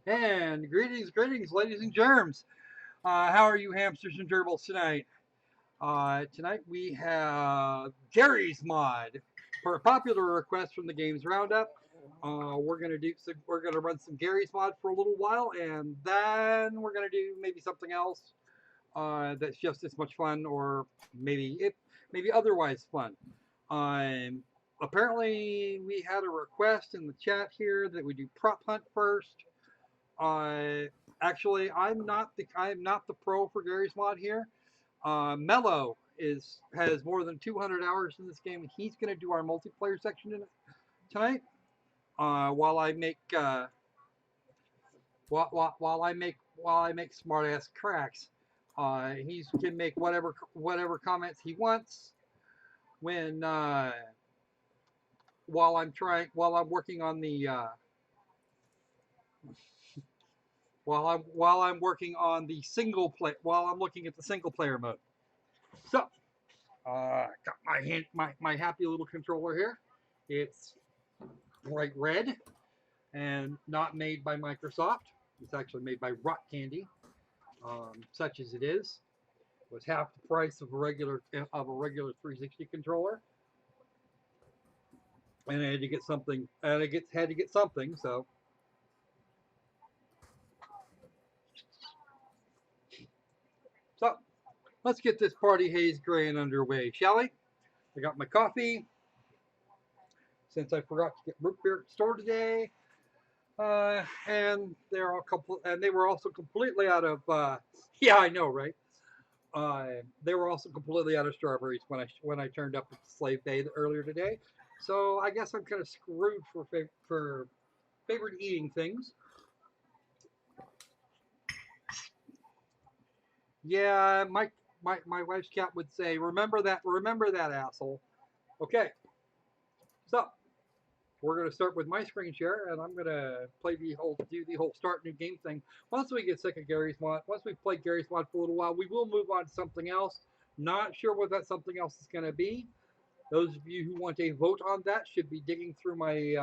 And greetings, ladies and germs. How are you, hamsters and gerbils, tonight? Tonight we have Gary's mod. For a popular request from the Games Roundup, we're gonna run some Gary's mod for a little while, and then we're gonna do maybe something else that's just as much fun, or maybe otherwise fun. Um, Apparently we had a request in the chat here that we do prop hunt first. Uh, Actually, I'm not the pro for Gary's mod here. Mellow is has more than 200 hours in this game, and he's going to do our multiplayer section tonight. While I make while I make smart ass cracks, he can make whatever comments he wants when while I'm working on the while I'm working on the single play while I'm looking at the single player mode. So, got my happy little controller here. It's bright red and not made by Microsoft. It's actually made by Rock Candy, such as it is. It was half the price of a regular 360 controller, and I had to get something. And I had to get something. So let's get this party haze graying underway, shall we? I got my coffee. Since I forgot to get root beer at the store today, and they were also completely out of. Yeah, I know, right? They were also completely out of strawberries when I turned up at the Slave Bay earlier today. So I guess I'm kind of screwed for favorite eating things. Yeah, my wife's cat would say, remember that asshole." Okay, so we're gonna start with my screen share, and I'm gonna do the whole start new game thing. Once we get sick of Gary's mod, once we've played Gary's mod for a little while, we will move on to something else. Not sure what that something else is gonna be. Those of you who want a vote on that should be digging through my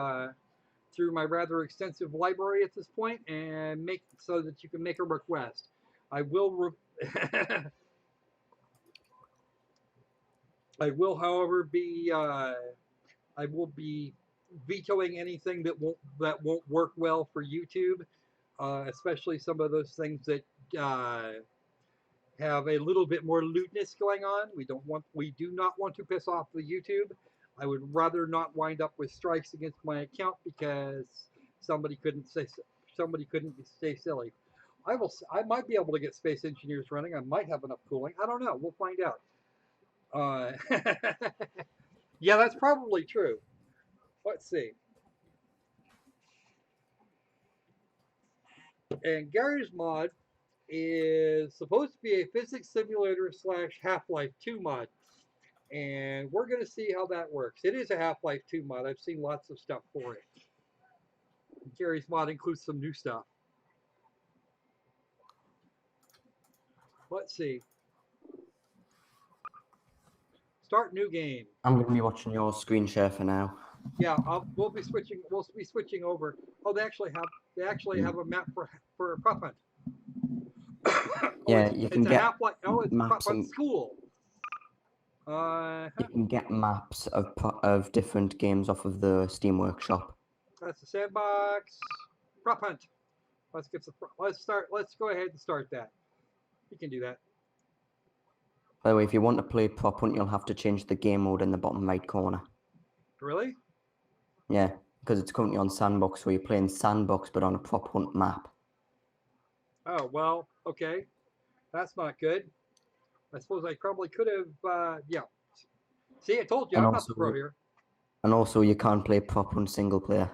rather extensive library at this point and make so that you can make a request. I will. I will, however, be I will be vetoing anything that won't work well for YouTube, especially some of those things that have a little bit more lewdness going on. We do not want to piss off the YouTube. I would rather not wind up with strikes against my account because somebody couldn't stay silly. I might be able to get Space Engineers running. I might have enough cooling. I don't know. We'll find out. Yeah, that's probably true. Let's see. And Gary's mod is supposed to be a physics simulator / Half-Life 2 mod. And we're going to see how that works. It is a Half-Life 2 mod. I've seen lots of stuff for it. Gary's mod includes some new stuff. Let's see. Start new game. I'm going to be watching your screen share for now. Yeah, we'll be switching over. Oh, they actually have a map for a prop hunt. Yeah, you can get it's maps prop hunt school. You can get maps of different games off of the Steam Workshop. That's the sandbox. Prop hunt. Let's go ahead and start that. You can do that. By the way, if you want to play prop hunt, you'll have to change the game mode in the bottom right corner. Really? Yeah, because it's currently on sandbox, so you're playing sandbox but on a prop hunt map. Oh, well, okay. That's not good. I suppose I probably could have, yeah. See, I told you, I'm not the pro here. And also, you can't play prop hunt single player.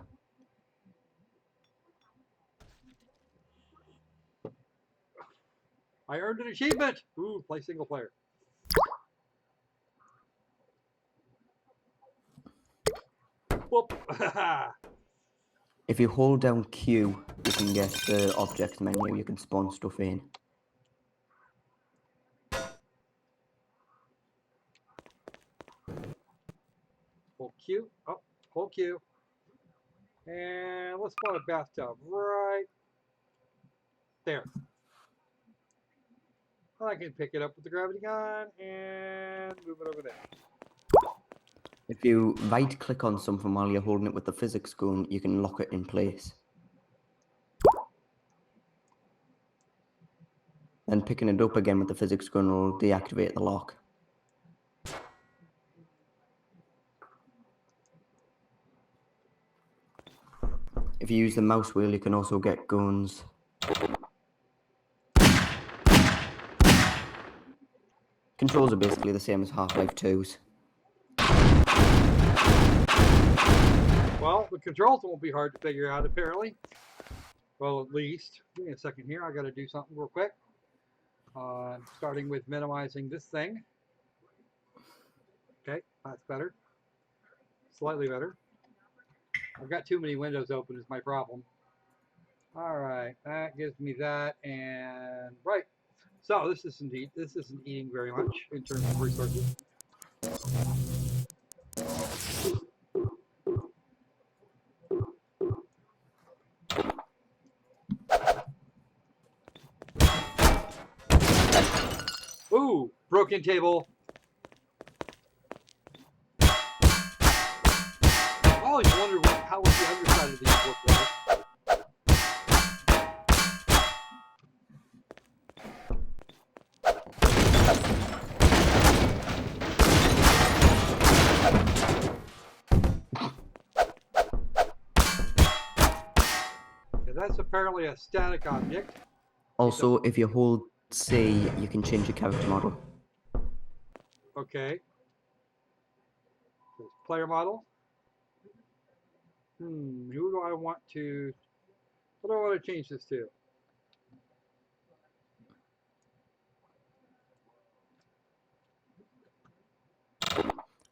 I earned an achievement! Ooh, play single player. Whoop! If you hold down Q, you can get the object menu, you can spawn stuff in. Hold Q. Oh, hold Q. And let's put a bathtub right there. I can pick it up with the gravity gun and move it over there. If you right click on something while you're holding it with the physics gun, you can lock it in place. Then picking it up again with the physics gun will deactivate the lock. If you use the mouse wheel, you can also get guns. Controls are basically the same as Half-Life 2's. Well, the controls won't be hard to figure out, apparently. Well, at least. Give me a second here. I got to do something real quick. Starting with minimizing this thing. Okay, that's better. Slightly better. I've got too many windows open is my problem. All right, that gives me that, and right. So this isn't eating very much in terms of resources. Ooh, broken table. I always wonder how would the underside of these look like. Okay, that's apparently a static object. Also, if you hold C, you can change your character model. Okay. So it's player model. Who do I want to? What do I want to change this to?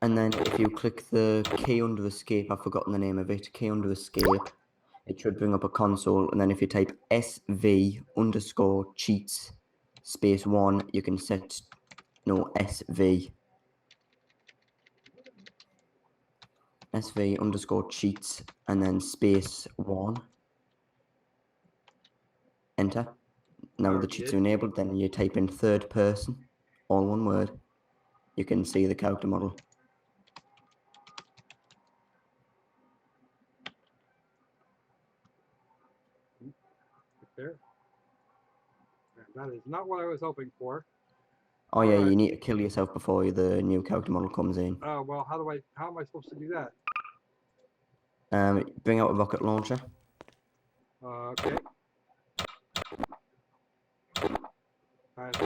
And then if you click the key under escape, I've forgotten the name of it, key under escape, it should bring up a console. And then if you type SV_cheats space 1, you can set, no, SV_cheats and then space 1. Enter. Now the cheats are enabled, then you type in third person, all one word. You can see the character model. There. That is not what I was hoping for. Oh yeah, you need to kill yourself before the new character model comes in. Oh well, how am I supposed to do that? Bring out a rocket launcher. Okay. Alright.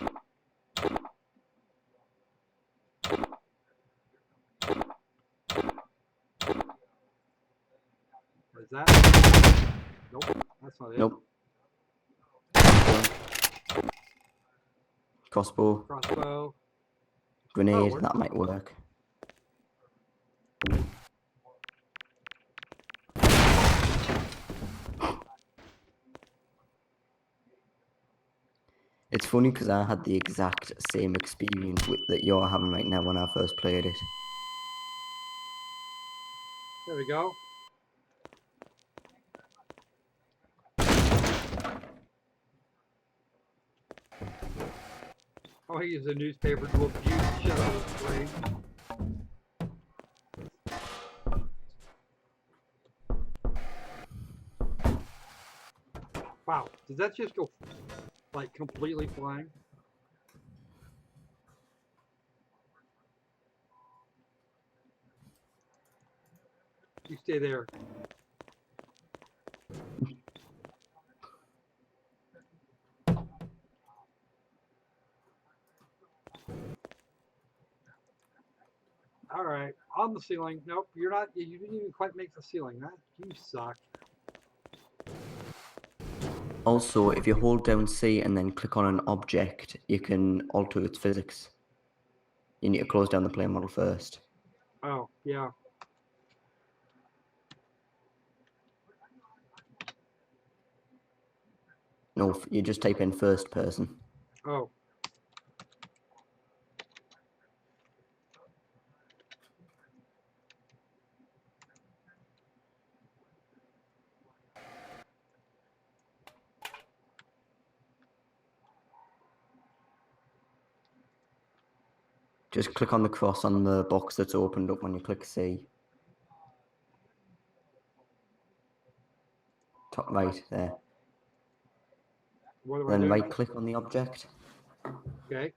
Is that? Nope, that's not it. Nope. Crossbow. Crossbow. Grenade, that might work. It's funny because I had the exact same experience that you're having right now when I first played it. There we go. Oh, he used a newspaper to abuse the shit out of his brain. Wow, did that just go like completely flying? You stay there. All right, on the ceiling. Nope, you're not. You didn't even quite make the ceiling. That you suck. Also, if you hold down C and then click on an object, you can alter its physics. You need to close down the player model first. Oh, yeah. No, you just type in first person. Oh. Just click on the cross on the box that's opened up when you click C. Top right there. What am I Then doing? right click on the object. Okay.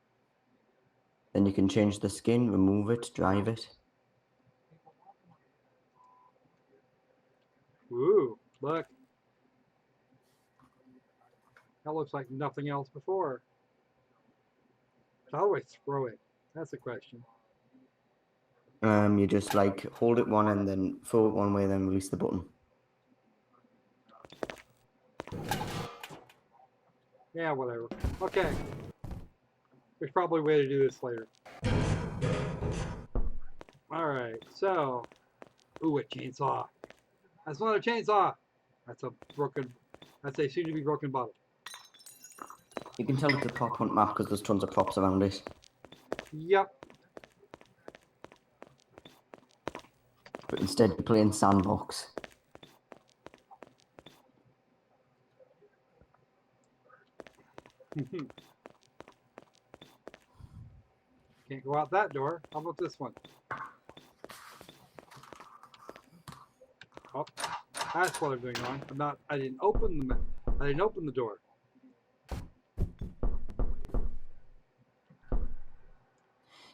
Then you can change the skin, remove it, drive it. Ooh, look. That looks like nothing else before. How do I throw it? That's the question. You just like hold it one and then throw it one way, then release the button. Yeah, whatever. Okay. There's probably a way to do this later. Alright, so. Ooh, a chainsaw. That's not a chainsaw. That's a soon to be broken bottle. You can tell it's a prop hunt map because there's tons of props around it. Yep. But instead you're playing sandbox. Can't go out that door. How about this one? Oh, that's what I'm doing wrong. I didn't open the door.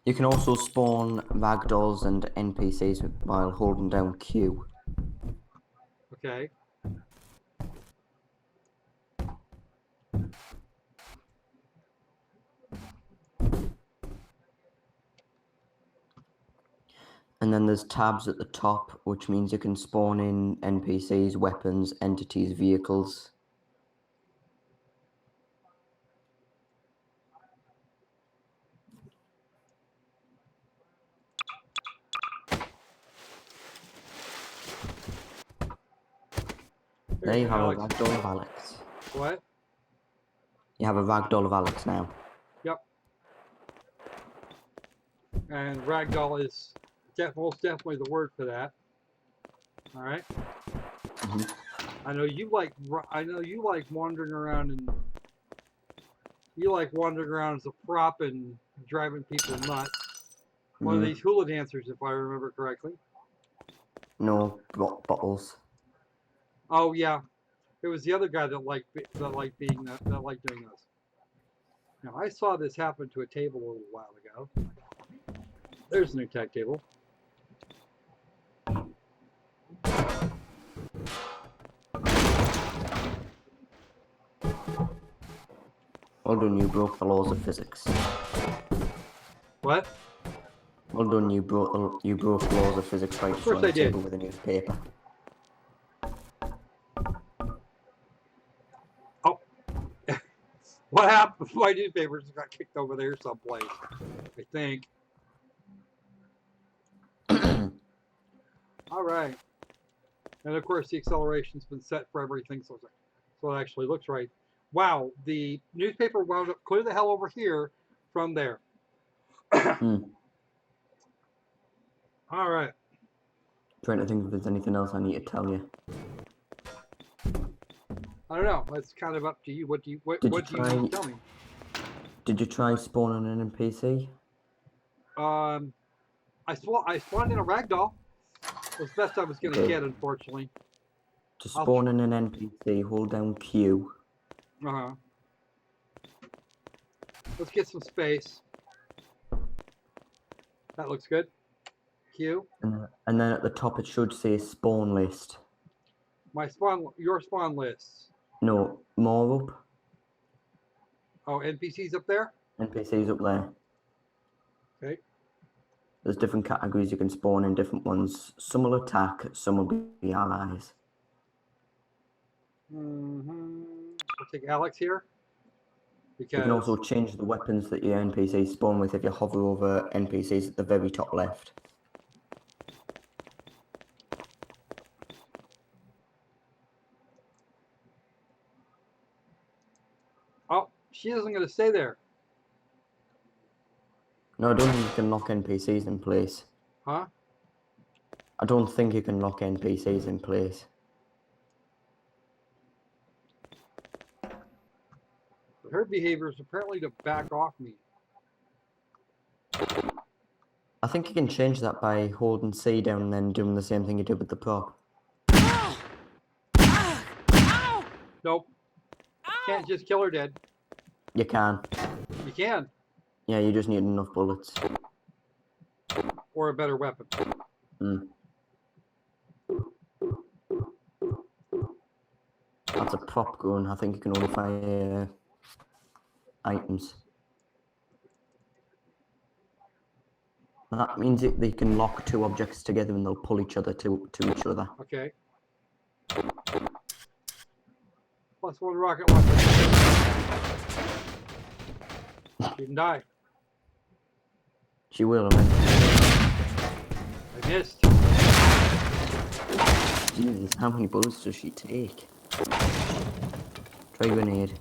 You can also spawn ragdolls and NPCs while holding down Q. Okay. And then there's tabs at the top, which means you can spawn in NPCs, weapons, entities, vehicles. There you have a ragdoll of Alex. What? You have a ragdoll of Alex now. Yep. And ragdoll is most definitely the word for that. All right. Mm-hmm. I know you like wandering around as a prop and driving people nuts. One of these hula dancers, if I remember correctly. No bottles. Oh yeah, it was the other guy that liked doing this. Now I saw this happen to a table a little while ago. There's a new tag table. Well done, you broke the laws of physics. What? Well done, you broke the laws of physics by destroying the table with a newspaper. Oh, what happened? My newspapers got kicked over there someplace, I think. All right, and of course the acceleration's been set for everything, so it actually looks right. Wow, the newspaper wound up clear the hell over here from there. All right. Trying to think if there's anything else I need to tell you. I don't know. That's kind of up to you. What do you need to tell me? Did you try spawning an NPC? I spawned in a ragdoll. It was the best I was going to get, unfortunately. To spawn in an NPC, hold down Q. Uh-huh. Let's get some space. That looks good. Q. And then at the top it should say spawn list. Your spawn lists. No, more up. Oh, NPCs up there? NPCs up there. Okay. There's different categories you can spawn in, different ones. Some will attack, some will be allies. We'll take Alex here. Because you can also change the weapons that your NPCs spawn with if you hover over NPCs at the very top left. Oh, she isn't going to stay there. No, I don't think you can lock NPCs in place. Huh? I don't think you can lock NPCs in place. Her behavior is apparently to back off me. I think you can change that by holding C down and then doing the same thing you did with the prop. Nope. Can't just kill her dead. You can. You can. Yeah, you just need enough bullets. Or a better weapon. That's a prop gun. I think you can only fire items. That means they can lock two objects together and they'll pull each other to each other. Okay. +1 rocket launcher. She can die. She will eventually. I missed. Jesus, how many bullets does she take? Try grenade.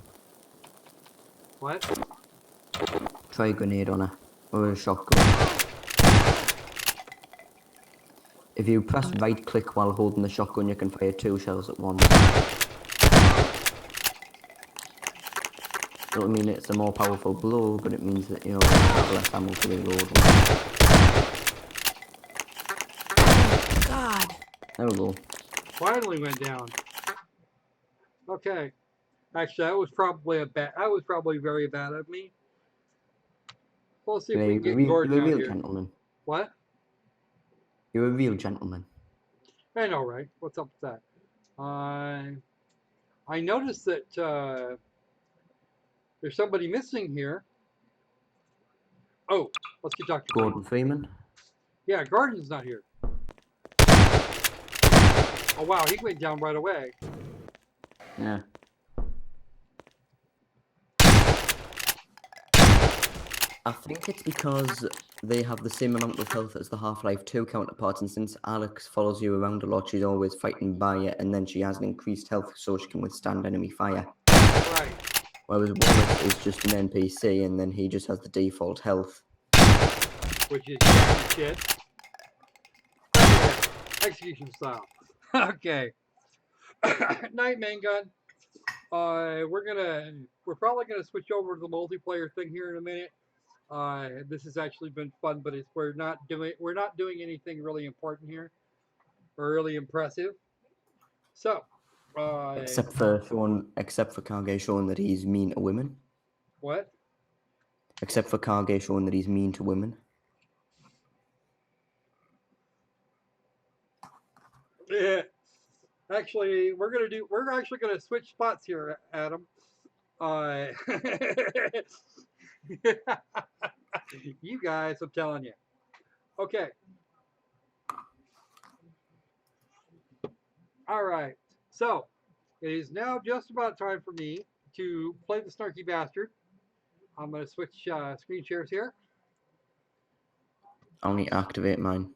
What? Try grenade on her. Or a shotgun. If you press right click while holding the shotgun, you can fire 2 shells at once. It'll mean it's a more powerful blow, but it means that you'll have less ammo to reload. God. There we go. Finally went down. Okay. Actually, that was probably very bad of me. We'll see if we can get Gordon You're a out real here. gentleman. What? You're a real gentleman. I know, right? What's up with that? I noticed that there's somebody missing here. Oh, let's get Dr. Gordon Freeman. Yeah, Gordon's not here. Oh wow, he went down right away. Yeah. I think it's because they have the same amount of health as the Half-Life 2 counterparts, and since Alex follows you around a lot, she's always fighting by you, and then she has an increased health so she can withstand enemy fire. Right. Whereas Wallace is just an NPC, and then he just has the default health. Which is shit. Execution style. Okay. Night main gun. We're probably gonna switch over to the multiplayer thing here in a minute. This has actually been fun, but we're not doing anything really important here or really impressive. So, Except for Kage showing that he's mean to women. what? Except for Kage showing that he's mean to women. Yeah. Actually, we're actually gonna switch spots here, Adam. You guys, I'm telling you. Okay. All right. So it is now just about time for me to play the Snarky Bastard. I'm going to switch screen shares here. I'll need to activate mine.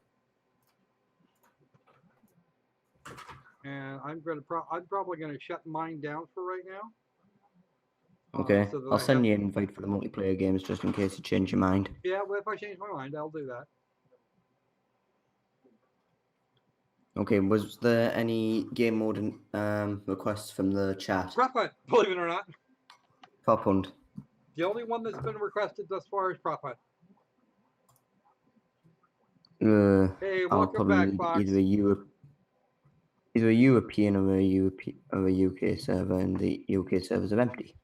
And I'm probably going to shut mine down for right now. Okay, so I'll send you an invite for the multiplayer games just in case you change your mind. Yeah, well, if I change my mind, I'll do that. Okay, was there any game mode requests from the chat? Prop hunt, believe it or not. Prop hunt. The only one that's been requested thus far is prop hunt. Hey, welcome back, Fox. Either a European or a UK server, and the UK servers are empty.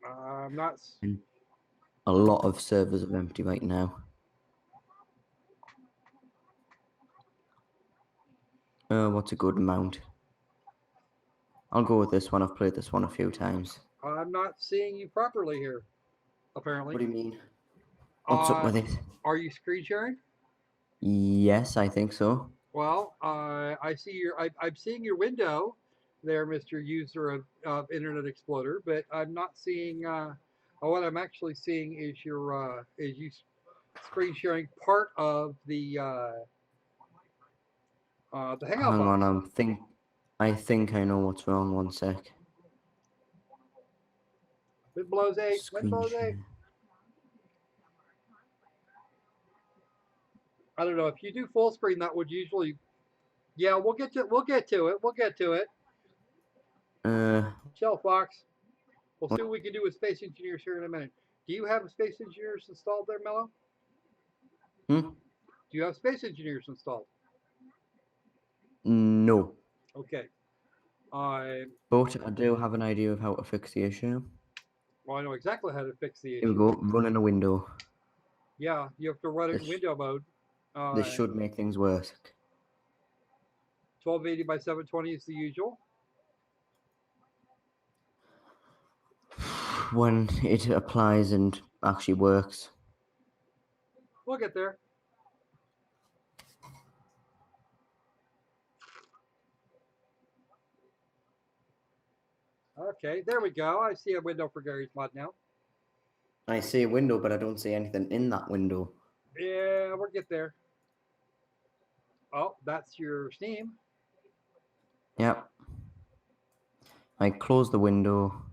I'm not. And a lot of servers are empty right now. What's a good amount? I'll go with this one. I've played this one a few times. I'm not seeing you properly here, apparently. What do you mean? What's up with it? Are you screen sharing? Yes, I think so. Well, I see I'm seeing your window there, Mr. User of Internet Explorer, but I'm not seeing. What I'm actually seeing is you screen sharing part of the hangout box. Hang on, I think I know what's wrong. One sec. Wind blows 8. Wind blows 8. I don't know if you do full screen. That would usually. Yeah, we'll get to it. Shell Fox. We'll see what we can do with Space Engineers here in a minute. Do you have Space Engineers installed there, Mellow? Hmm? Do you have Space Engineers installed? No. Okay. Uh, But I do have an idea of how to fix the issue. well, I know exactly how to fix the Here we issue. go. Running a window. Yeah, you have to run it in This window mode. this Uh, should make things worse. 1280 by 720 is the usual. When it applies and actually works. We'll get there. Okay, there we go. I see a window for Gary's mod now. I see a window, but I don't see anything in that window. Yeah, we'll get there. Oh, that's your Steam. Yep. I close the window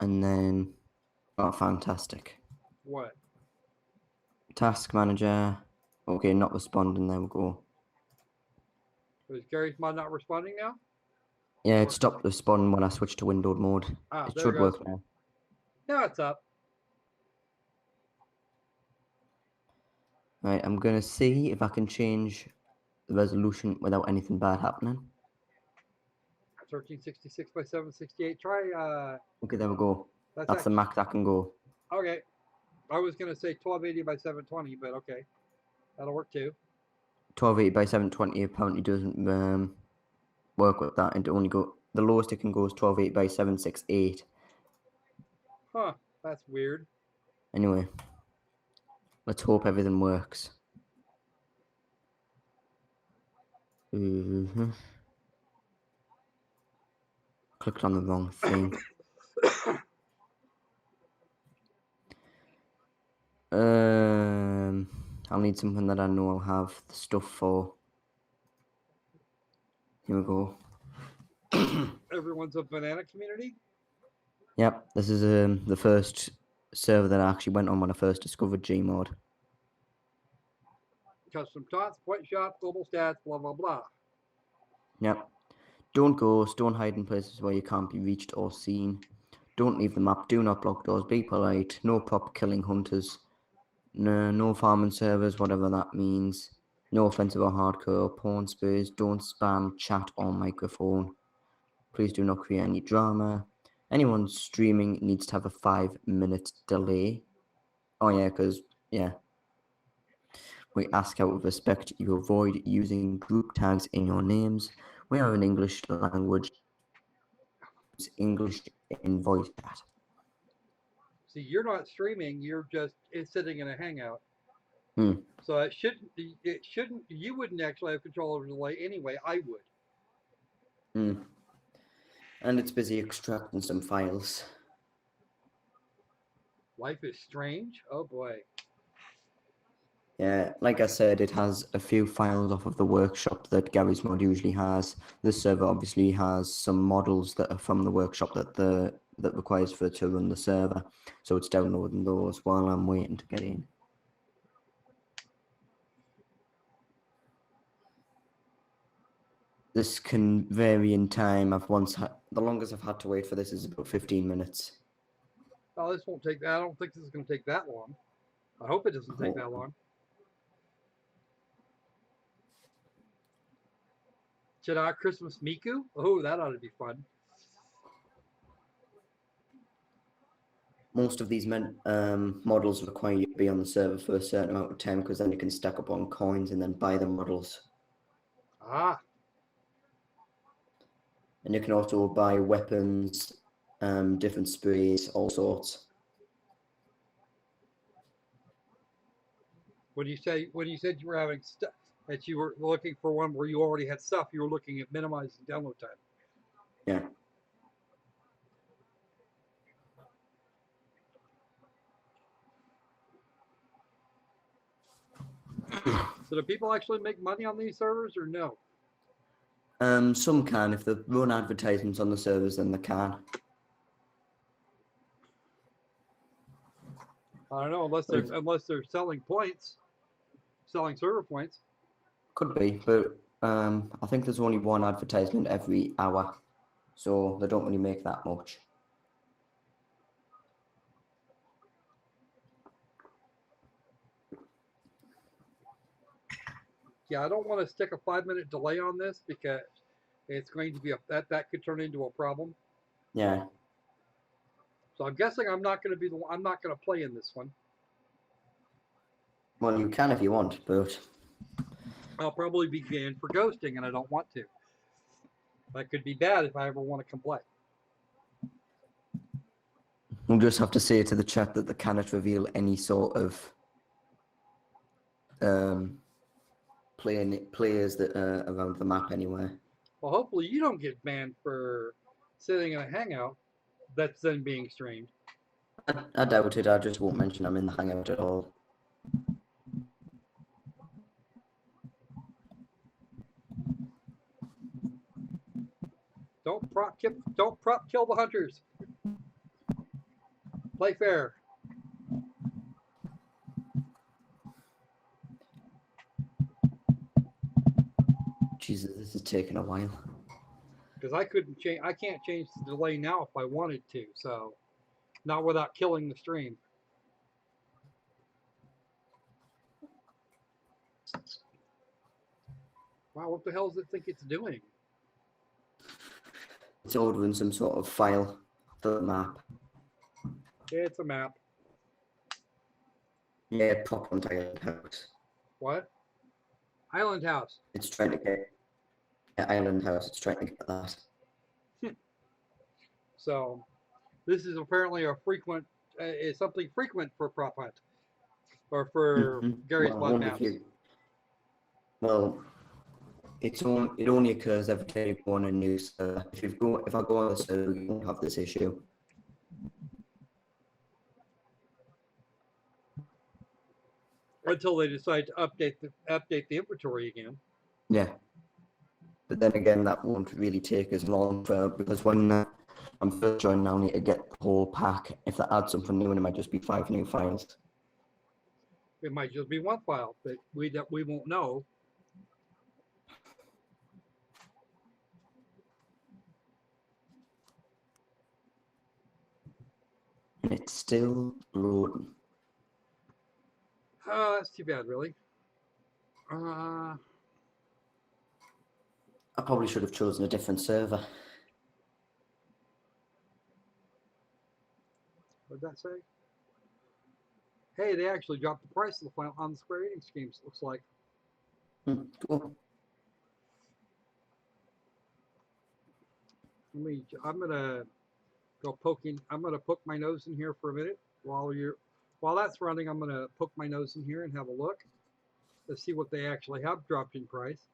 and then oh, fantastic. What? Task manager. Okay, not responding. There we go. Is Gary's mod not responding now? Yeah, it stopped responding when I switched to windowed mode. Ah, It there should it goes. work now. Now it's up. Right, I'm gonna see if I can change the resolution without anything bad happening. 1366 by 768. Try Okay, there we go. That's the actually, max I can go. okay. I was gonna say 1280 by 720, but okay, that'll work too. 1280 by 720 apparently doesn't work with that. It only go the lowest it can go is 1280 by 768. Huh? That's weird. Anyway, let's hope everything works. Clicked on the wrong thing. I'll need something that I know I'll have the stuff for. Here we go. Everyone's a banana community. Yep, this is the first server that I actually went on when I first discovered Gmod. Custom taunts, point shop, global stats, blah blah blah. Yep. Don't ghost, don't hide in places where you can't be reached or seen. Don't leave the map, do not block doors, be polite, no prop killing hunters. No farming servers, whatever that means. No offensive or hardcore, porn space, don't spam chat or microphone. Please do not create any drama. Anyone streaming needs to have a 5-minute delay. Oh yeah, because, yeah. We ask out of respect you avoid using group tags in your names. We are in English language. English in voice chat. See, you're not streaming. You're just sitting in a hangout. Hmm. So it shouldn't. It shouldn't. You wouldn't actually have control over the delay anyway. I would. Hmm. And it's busy extracting some files. Life is strange. Oh boy. Yeah, like I said, it has a few files off of the workshop that Garry's mod usually has. This server obviously has some models that are from the workshop that requires for it to run the server. So it's downloading those while I'm waiting to get in. This can vary in time. The longest I've had to wait for this is about 15 minutes. Oh, this won't take. I don't think this is going to take that long. I hope it doesn't take that long. Cheddar Christmas Miku. Oh, that ought to be fun. Most of these models require you to be on the server for a certain amount of time because then you can stack up on coins and then buy the models. Ah. And you can also buy weapons, different sprays, all sorts. When you said you were having stuff that you were looking for one where you already had stuff, you were looking at minimizing download time. Yeah. So do people actually make money on these servers or no? Some can. If they run advertisements on the servers, then they can. I don't know unless they're selling points, selling server points. Could be, but I think there's only one advertisement every hour, so they don't really make that much. Yeah, I don't want to stick a 5 minute delay on this because it's going to be that could turn into a problem. Yeah. So I'm guessing I'm not going to be I'm not going to play in this one. Well, you can if you want, but I'll probably be banned for ghosting, and I don't want to. That could be bad if I ever want to come play. we'll just have to say to the chat that they cannot reveal any sort of players that are around the map anywhere. Well, hopefully you don't get banned for sitting in a hangout that's then being streamed. I doubt it. I just won't mention I'm in the hangout at all. Don't prop kill the hunters. Play fair. Jesus, this is taking a while. Because I can't change the delay now if I wanted to. So, not without killing the stream. Wow, what the hell does it think it's doing? It's ordering some sort of file for the map. Yeah, it's a map. Yeah, pop on Island House. What? Island House. It's trying to get Island House. It's trying to get that. So, this is apparently a frequent, is something frequent for Prop Hunt, or for Gary's mod maps. Well, it only occurs every time you go on a new server. If I go on the server, you won't have this issue. Until they decide to update the inventory again. Yeah. But then again, that won't really take as long because when I'm first joining, I'll need to get the whole pack. If they add something new, and it might just be 5 new files. It might just be one file that we won't know. And it's still loading. That's too bad, really. I probably should have chosen a different server. What did that say? Hey, they actually dropped the price of the file on the Square Enix games, it looks like. Cool. I'm gonna go poking. I'm gonna poke my nose in here for a minute while that's running. I'm gonna poke my nose in here and have a look to see what they actually have dropped in price.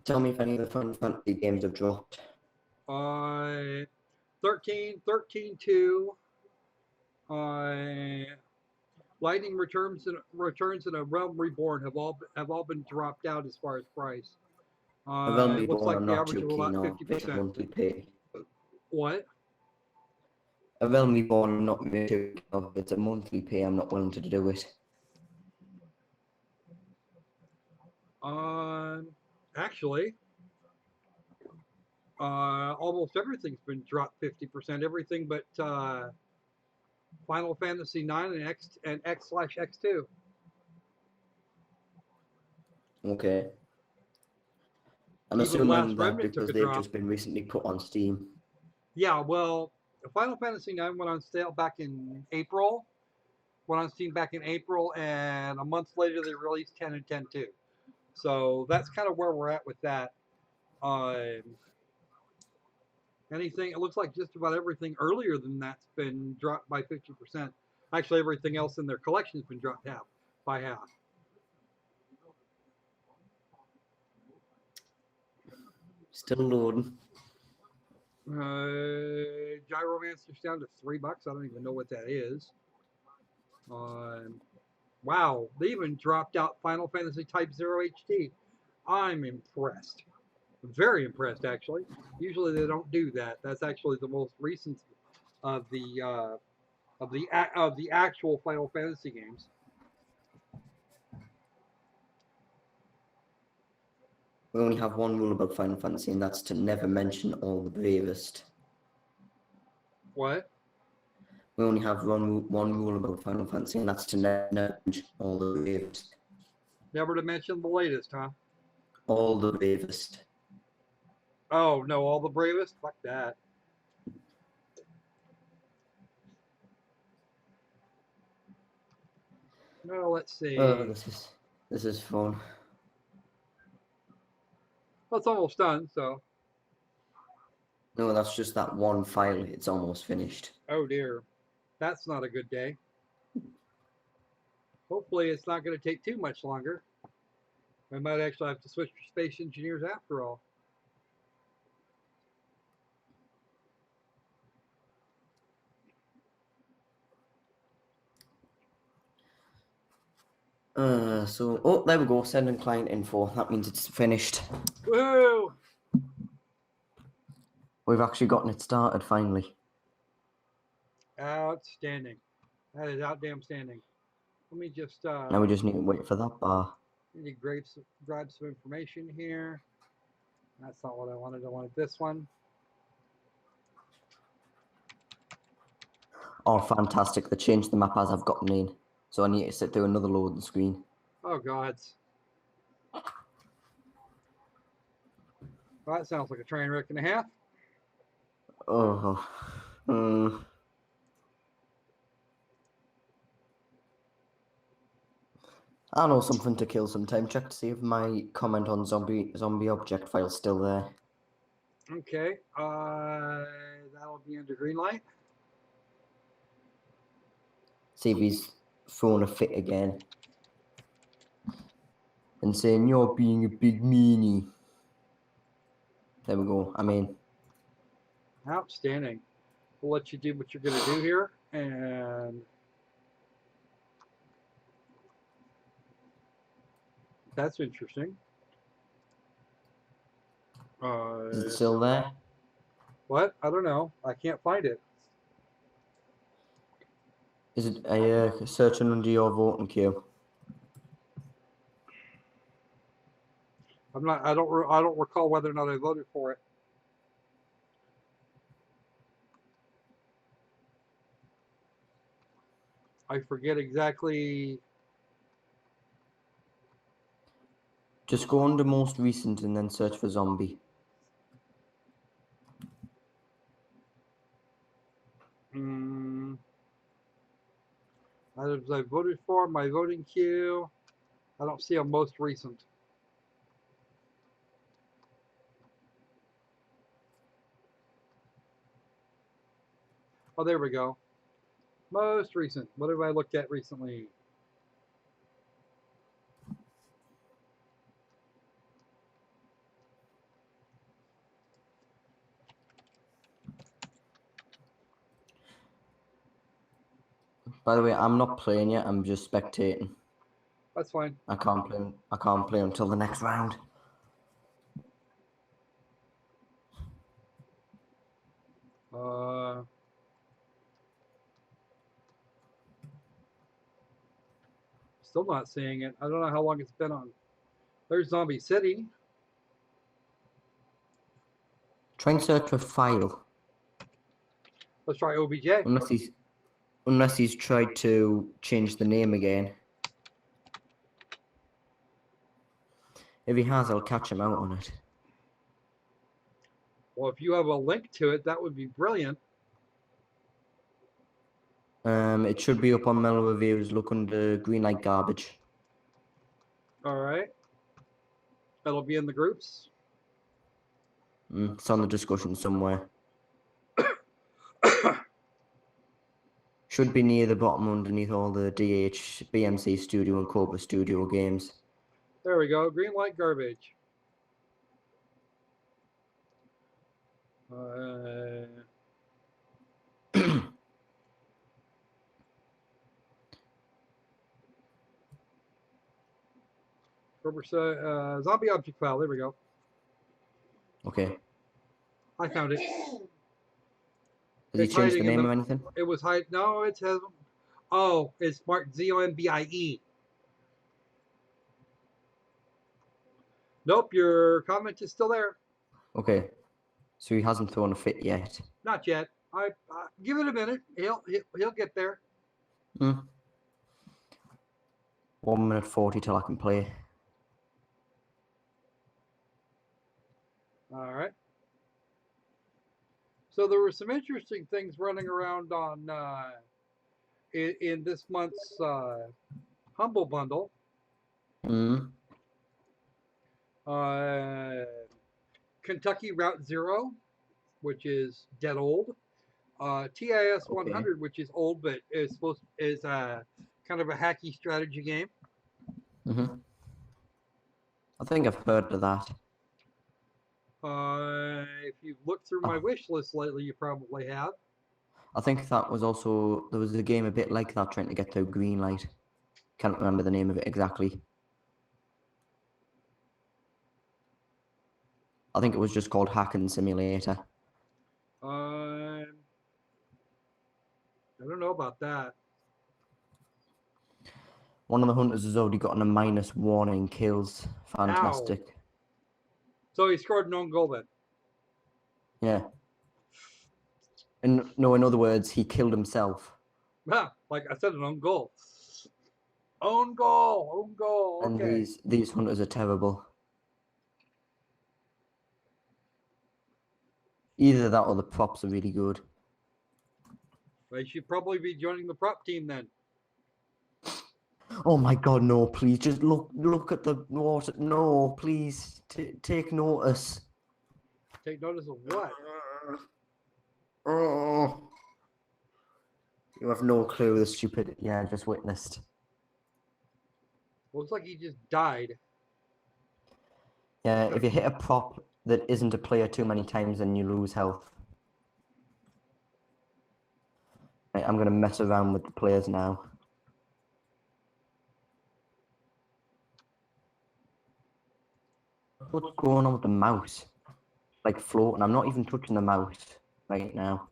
Tell me if any of the Final Fantasy games have dropped. 13.2. Lightning Returns and A Realm Reborn have all been dropped out as far as price. A Realm It looks Reborn, like I'm the not average too of keen about on. 50%. Monthly pay. What? A Realm Reborn, I'm not too keen on. It's a monthly pay. I'm not willing to do it. Actually, almost everything's been dropped 50%. Everything but Final Fantasy 9 and X/X2. Okay. I'm Even assuming Last that Remnant because took a they've drop. just been recently put on Steam. Yeah, well, Final Fantasy 9 went on sale back in April. Went on Steam back in April, and a month later they released 10 and 10-2. So that's kind of where we're at with that. Anything, it looks like just about everything earlier than that's been dropped by 50%. Actually, everything else in their collection has been dropped by half. Still loading. Gyromancer's down to $3. I don't even know what that is. Wow, they even dropped out Final Fantasy Type 0 HD. I'm impressed. Very impressed, actually. Usually they don't do that. That's actually the most recent of the actual Final Fantasy games. We only have one rule about Final Fantasy, and that's to never mention all the bravest. What? We only have one rule about Final Fantasy, and that's to never mention all the bravest. Never to mention the latest, huh? All the bravest. Oh, no, all the bravest? Fuck that. Well, let's see. This is fun. Well, it's almost done, so. No, that's just that one file. It's almost finished. Oh, dear. That's not a good day. Hopefully, it's not going to take too much longer. I might actually have to switch to space engineers after all. Oh, there we go. Sending client info. That means it's finished. Woohoo! We've actually gotten it started finally. Outstanding. That is outdamn standing. Let me just Now we just need to wait for that bar. need to grab some information here. That's not what I wanted. I wanted this one. Oh, fantastic. They changed the map as I've gotten in. So I need to sit through another loading screen. Oh, gods. Well, that sounds like a train wreck and a half. Oh. I know something to kill sometime. Check to see if my comment on zombie object file's still there. Okay. That'll be under green light. See if he's throwing a fit again. And saying you're being a big meanie. There we go. I'm in. Outstanding. We'll let you do what you're going to do here. And that's interesting. Is it still there? What? I don't know. I can't find it. Is it searching under your voting queue? I'm not. I don't recall whether or not I voted for it. I forget exactly. Just go under most recent and then search for zombie. Items I voted for, my voting queue. I don't see a most recent. Oh, there we go. Most recent. What have I looked at recently? By the way, I'm not playing yet. I'm just spectating. That's fine. I can't play until the next round. Still not seeing it. I don't know how long it's been on. There's Zombie City. Try and search for file. Let's try OBJ. Unless he's tried to change the name again. If he has, I'll catch him out on it. Well, if you have a link to it, that would be brilliant. It should be up on Mellow Reviews. Look under green light garbage. All right. That'll be in the groups. It's on the discussion somewhere. Should be near the bottom underneath all the DH, BMC Studio and Cobra Studio games. There we go. Green light garbage. Zombie object file. There we go. Okay. I found it. Has he changed the name or anything? It was hide. No, it says. Oh, it's marked ZOMBIE. Nope, your comment is still there. Okay. So he hasn't thrown a fit yet. Not yet. I give it a minute. He'll get there. 1 minute 40 till I can play. So there were some interesting things running around on in this month's Humble Bundle. Mm. Uh, Kentucky Route Zero, which is dead old. TIS Okay. 100, which is old but is kind of a hacky strategy game. Mhm. I think I've heard of that. If you've looked through my Oh, wish list lately, you probably have. I think that was also there was a game a bit like that trying to get through green light. Can't remember the name of it exactly. I think it was just called Hacking Simulator. I don't know about that. One of the hunters has already gotten a minus warning kills. Ow. Fantastic. So he scored an own goal then. Yeah. And no, in other words, he killed himself. Like I said, an own goal. Own goal. Own goal. And Okay. these hunters are terrible. Either that or the props are really good. They should probably be joining the prop team then. Oh my god, no, please. Just look at the water. No, please. Take notice. Take notice of what? Oh. You have no clue the stupidity I just witnessed. Looks like he just died. Yeah, if you hit a prop that isn't a player too many times, then you lose health. Right, I'm gonna mess around with the players now. What's going on with the mouse? Like floating. I'm not even touching the mouse right now.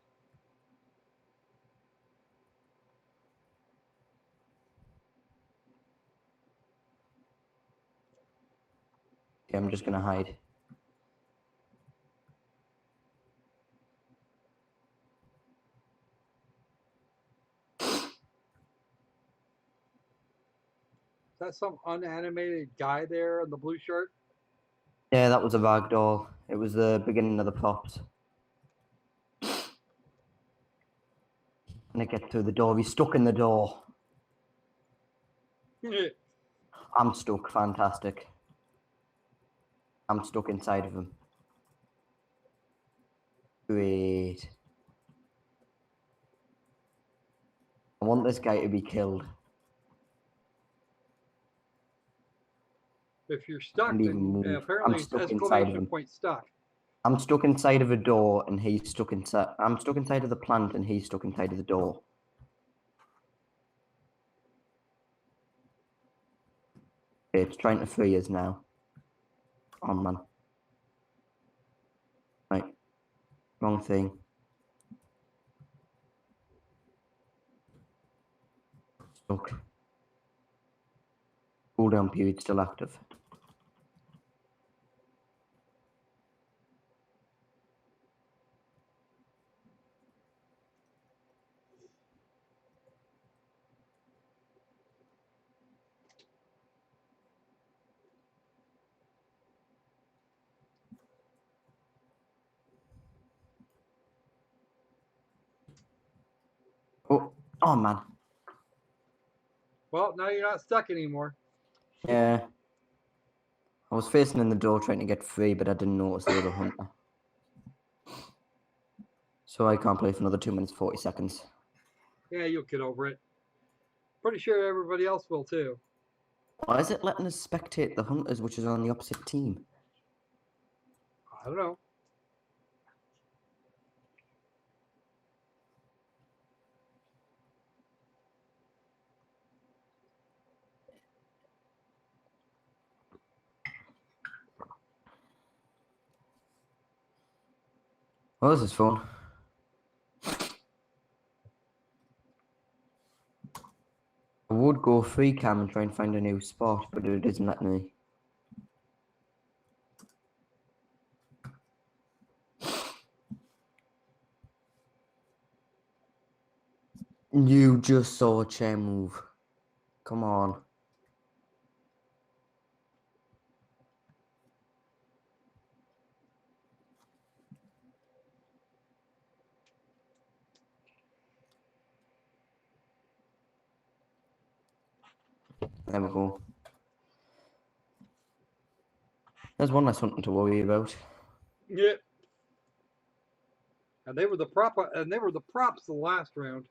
Okay, I'm just gonna hide. Is that some unanimated guy there in the blue shirt? Yeah, that was a ragdoll. It was the beginning of the props. And I get through the door. He's stuck in the door. I'm stuck. Fantastic. I'm stuck inside of him. Great. I want this guy to be killed. If you're I stuck, can't even then move. I'm apparently it's stuck inside of exclamation him. point stuck. I'm stuck inside of a door and he's stuck inside. I'm stuck inside of the plant and he's stuck inside of the door. Okay, it's trying to free us now. Oh man. Right. Wrong thing. Stuck. Cooldown period still active. Oh man. Well, now you're not stuck anymore. Yeah. I was facing in the door trying to get free, but I didn't notice the other hunter. So I can't play for another 2 minutes 40 seconds. Yeah, you'll get over it. Pretty sure everybody else will too. Why is it letting us spectate the hunters, which is on the opposite team? I don't know. Oh, this is fun. I would go free cam and try and find a new spot, but it isn't letting me. You just saw a chair move. Come on. There we go. There's one less something to worry about. Yeah. And they were the props the last round.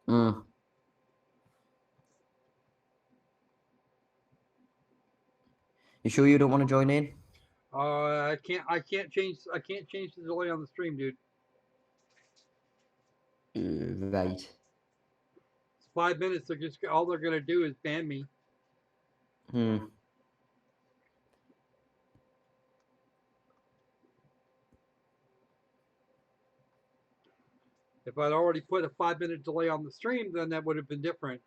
Mm. You sure you don't want to join in? I can't change the delay on the stream, dude. Right. It's 5 minutes. All they're gonna do is ban me. Hmm. If I'd already put a 5 minute delay on the stream, then that would have been different.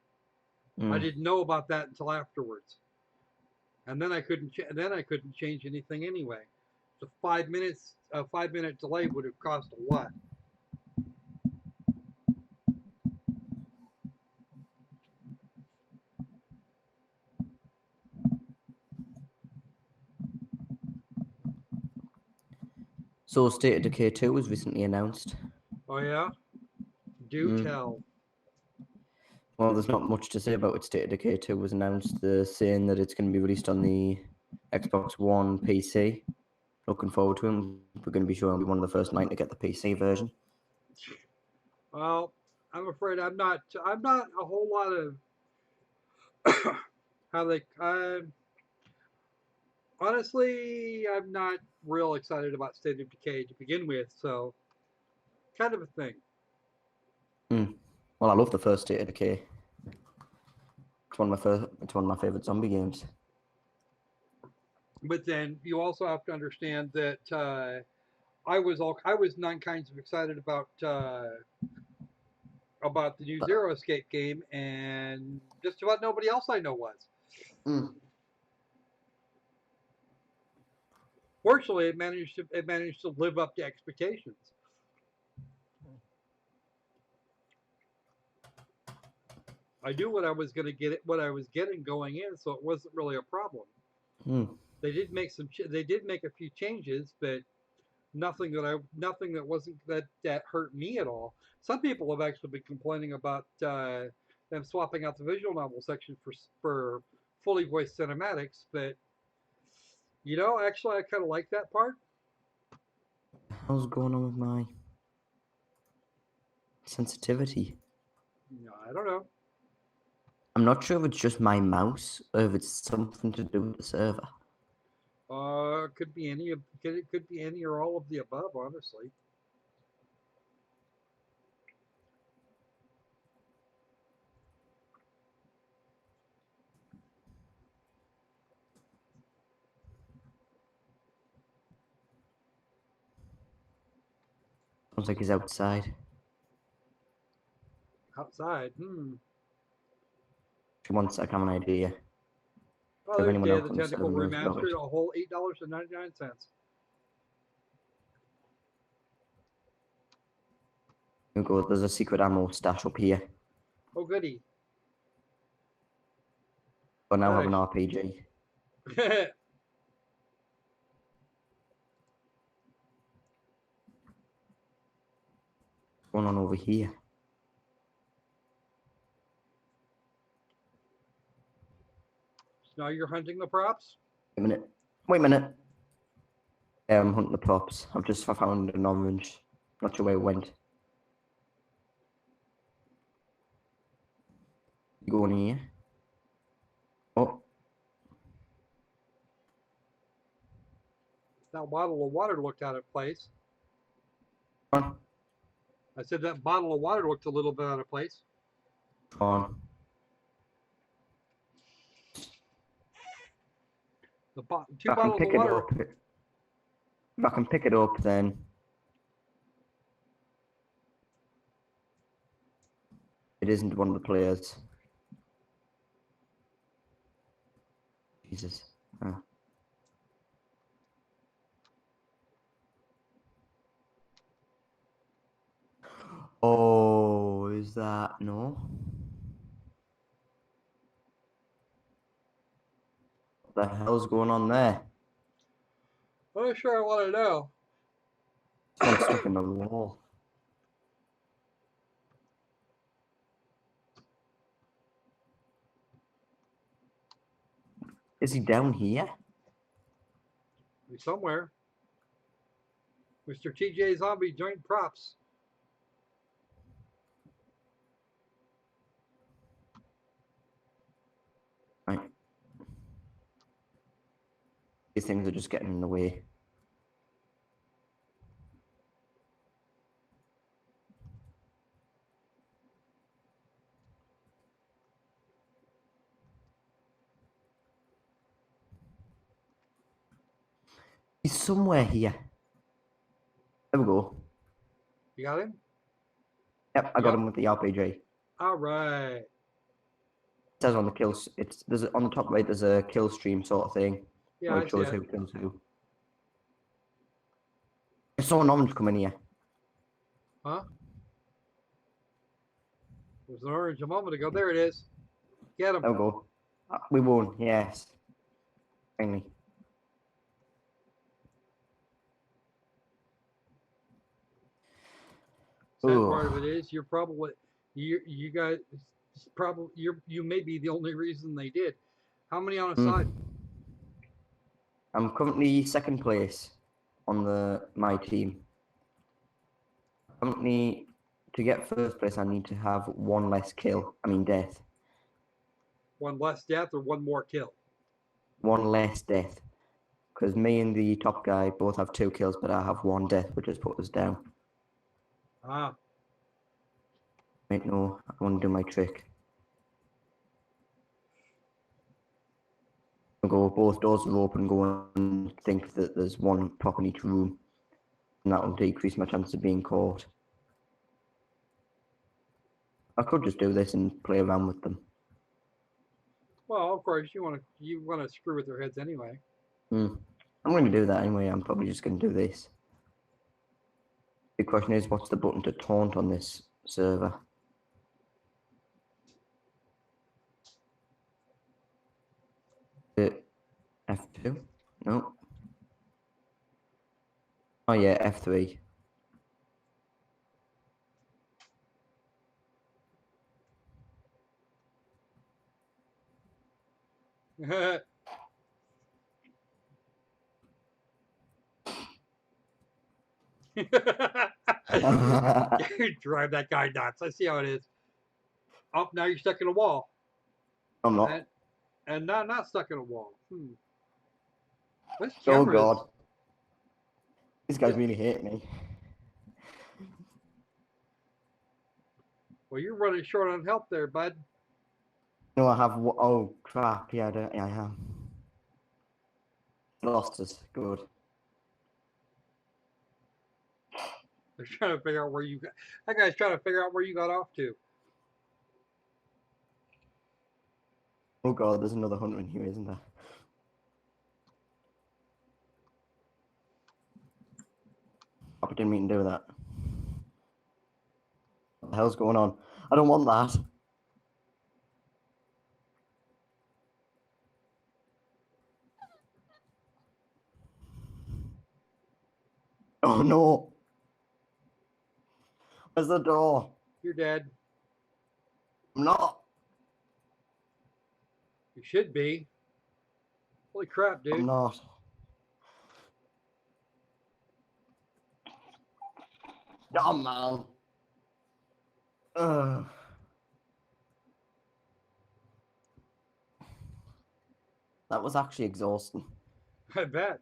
I Mm. didn't know about that until afterwards, and then I couldn't change anything anyway. The 5 minutes, a 5 minute delay would have cost a lot. So State of Decay 2 was recently announced. Oh yeah, do tell. Well, there's not much to say about it. State of Decay 2 was announced. They're saying that it's going to be released on the Xbox One PC. Looking forward to it. We're going to be sure I'll be one of the first 9 to get the PC version. Well, I'm afraid I'm not a whole lot of how they. Honestly, I'm not real excited about State of Decay to begin with, so kind of a thing. Well, I love the first State of Decay. It's one of my favorite zombie games. But then you also have to understand that I was nine kinds of excited about the new Zero Escape game, and just about nobody else I know was. Fortunately, it managed to live up to expectations. I knew what I was going to get, what I was getting going in, so it wasn't really a problem. They did make a few changes, but nothing that wasn't that hurt me at all. Some people have actually been complaining about them swapping out the visual novel section for fully voiced cinematics, but actually, I kind of like that part. How's going on with my sensitivity? No, I don't know. I'm not sure if it's just my mouse or if it's something to do with the server. Could be any of it could be any or all of the above, honestly. Sounds like he's outside. Outside, One sec, I have an idea. Oh, If there's anyone Day else of the on the Tentacle server knows about remastered, it. a whole $8.99. Here we go. There's a secret ammo stash up here. Oh, goody. But now I have an Nice. RPG. What's going on over here? Now you're hunting the props? Wait a minute. Wait a minute. Yeah, I'm hunting the props. I found an orange. Not sure where it went. You go in here. Oh, That bottle of water looked out of place. come on. I said that bottle of water looked a little bit out of place. Come on. Two If I can bottles of pick it water. up. If I can pick it up, then it isn't one of the players. Jesus. Oh. Oh, is that no? What the hell's going on there? I'm not sure I want to know. Someone stuck in the wall. Is he down here? He's somewhere. Mr. TJ Zombie joint props. Right. These things are just getting in the way. He's somewhere here. There we go. You got him? Yep, I got him with the RPG. All right. It says on the kills. There's on the top right. There's a kill stream sort of thing. Yeah, where I it see shows it. who kills who. I saw an orange come in here. Huh? There was an orange a moment ago. There it is. Get him. There we go. We won. Yes. Finally. Sad part of it is you're probably you guys probably you may be the only reason they did. How many on a side? I'm currently second place on my team. Currently, to get first place, I need to have one less kill. I mean death. One less death or one more kill? One less death. Because me and the top guy both have 2 kills, but I have 1 death, which has put us down. Ah. Wait, no, I want to do my trick. I'll go, both doors are open, go and think that there's one prop in each room. And that will decrease my chance of being caught. I could just do this and play around with them. Well, of course you want to screw with their heads anyway. I'm going to do that anyway. I'm probably just going to do this. The question is, what's the button to taunt on this server? F2? No. Oh yeah, F3. Drive that guy nuts. I see how it is. Oh, now you're stuck in a wall. I'm not. And not stuck in a wall. This Oh camera god. This guy's really hating me. Well, you're running short on help there, bud. No, I have. Oh crap! Yeah, I am. Lost us. Good. They're trying to figure out where you got. That guy's trying to figure out where you got off to. Oh god, there's another hunter in here, isn't there? I didn't mean to do that. What the hell's going on? I don't want that. Oh no! Where's the door? You're dead. I'm not. You should be. Holy crap, dude. I'm not. Oh man. That was actually exhausting. I bet.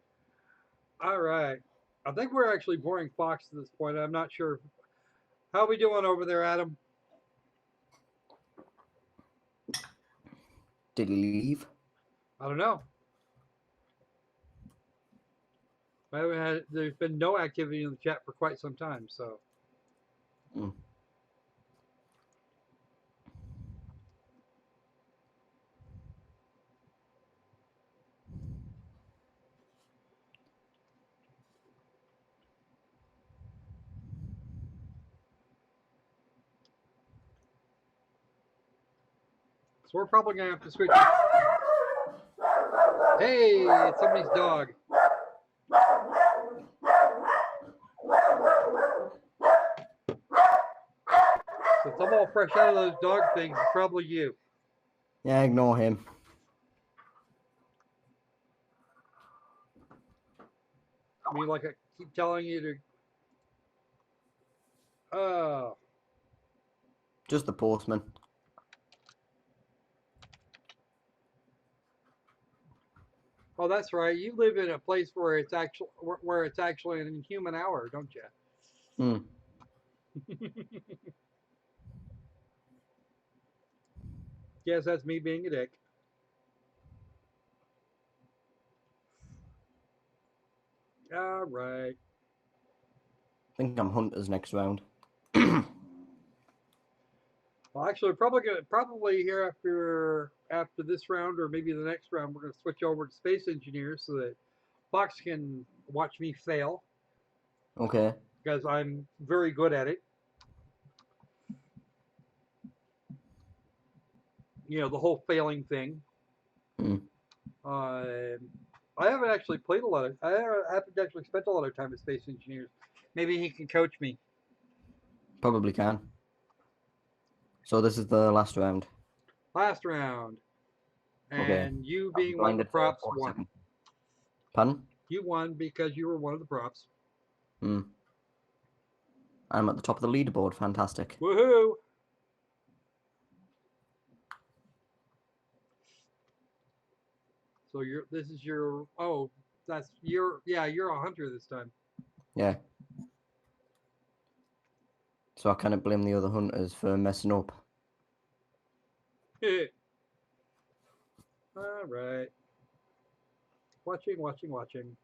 All right. I think we're actually boring Fox at this point. I'm not sure. How we doing over there, Adam? Did he leave? I don't know. There's been no activity in the chat for quite some time, so. So we're probably gonna have to switch. Hey, it's somebody's dog. Since I'm all fresh out of those dog things, it's probably you. Yeah, ignore him. I mean, like I keep telling you to. Oh, Just the postman. oh, that's right. You live in a place where it's actually an human hour, don't Hmm. you? Yes, that's me being a dick. All right. I think I'm hunters next round. Well, actually, probably here after this round or maybe the next round, we're gonna switch over to space engineers so that Fox can watch me fail Okay. because I'm very good at it. You know, the whole failing thing. Hmm. Uh, I haven't actually played a lot of. I haven't actually spent a lot of time with space engineers. Maybe he can coach me. Probably can. So this is the last round. Last round, Okay. and you I'm being one of the blinded for props 4 won. seconds. Pardon? You won because you were one of the props. Hmm. I'm at the top of the leaderboard. Fantastic. Woohoo! So this is your that's you're a hunter this time. Yeah. So I kind of blame the other hunters for messing up. All right. Watching, watching, watching.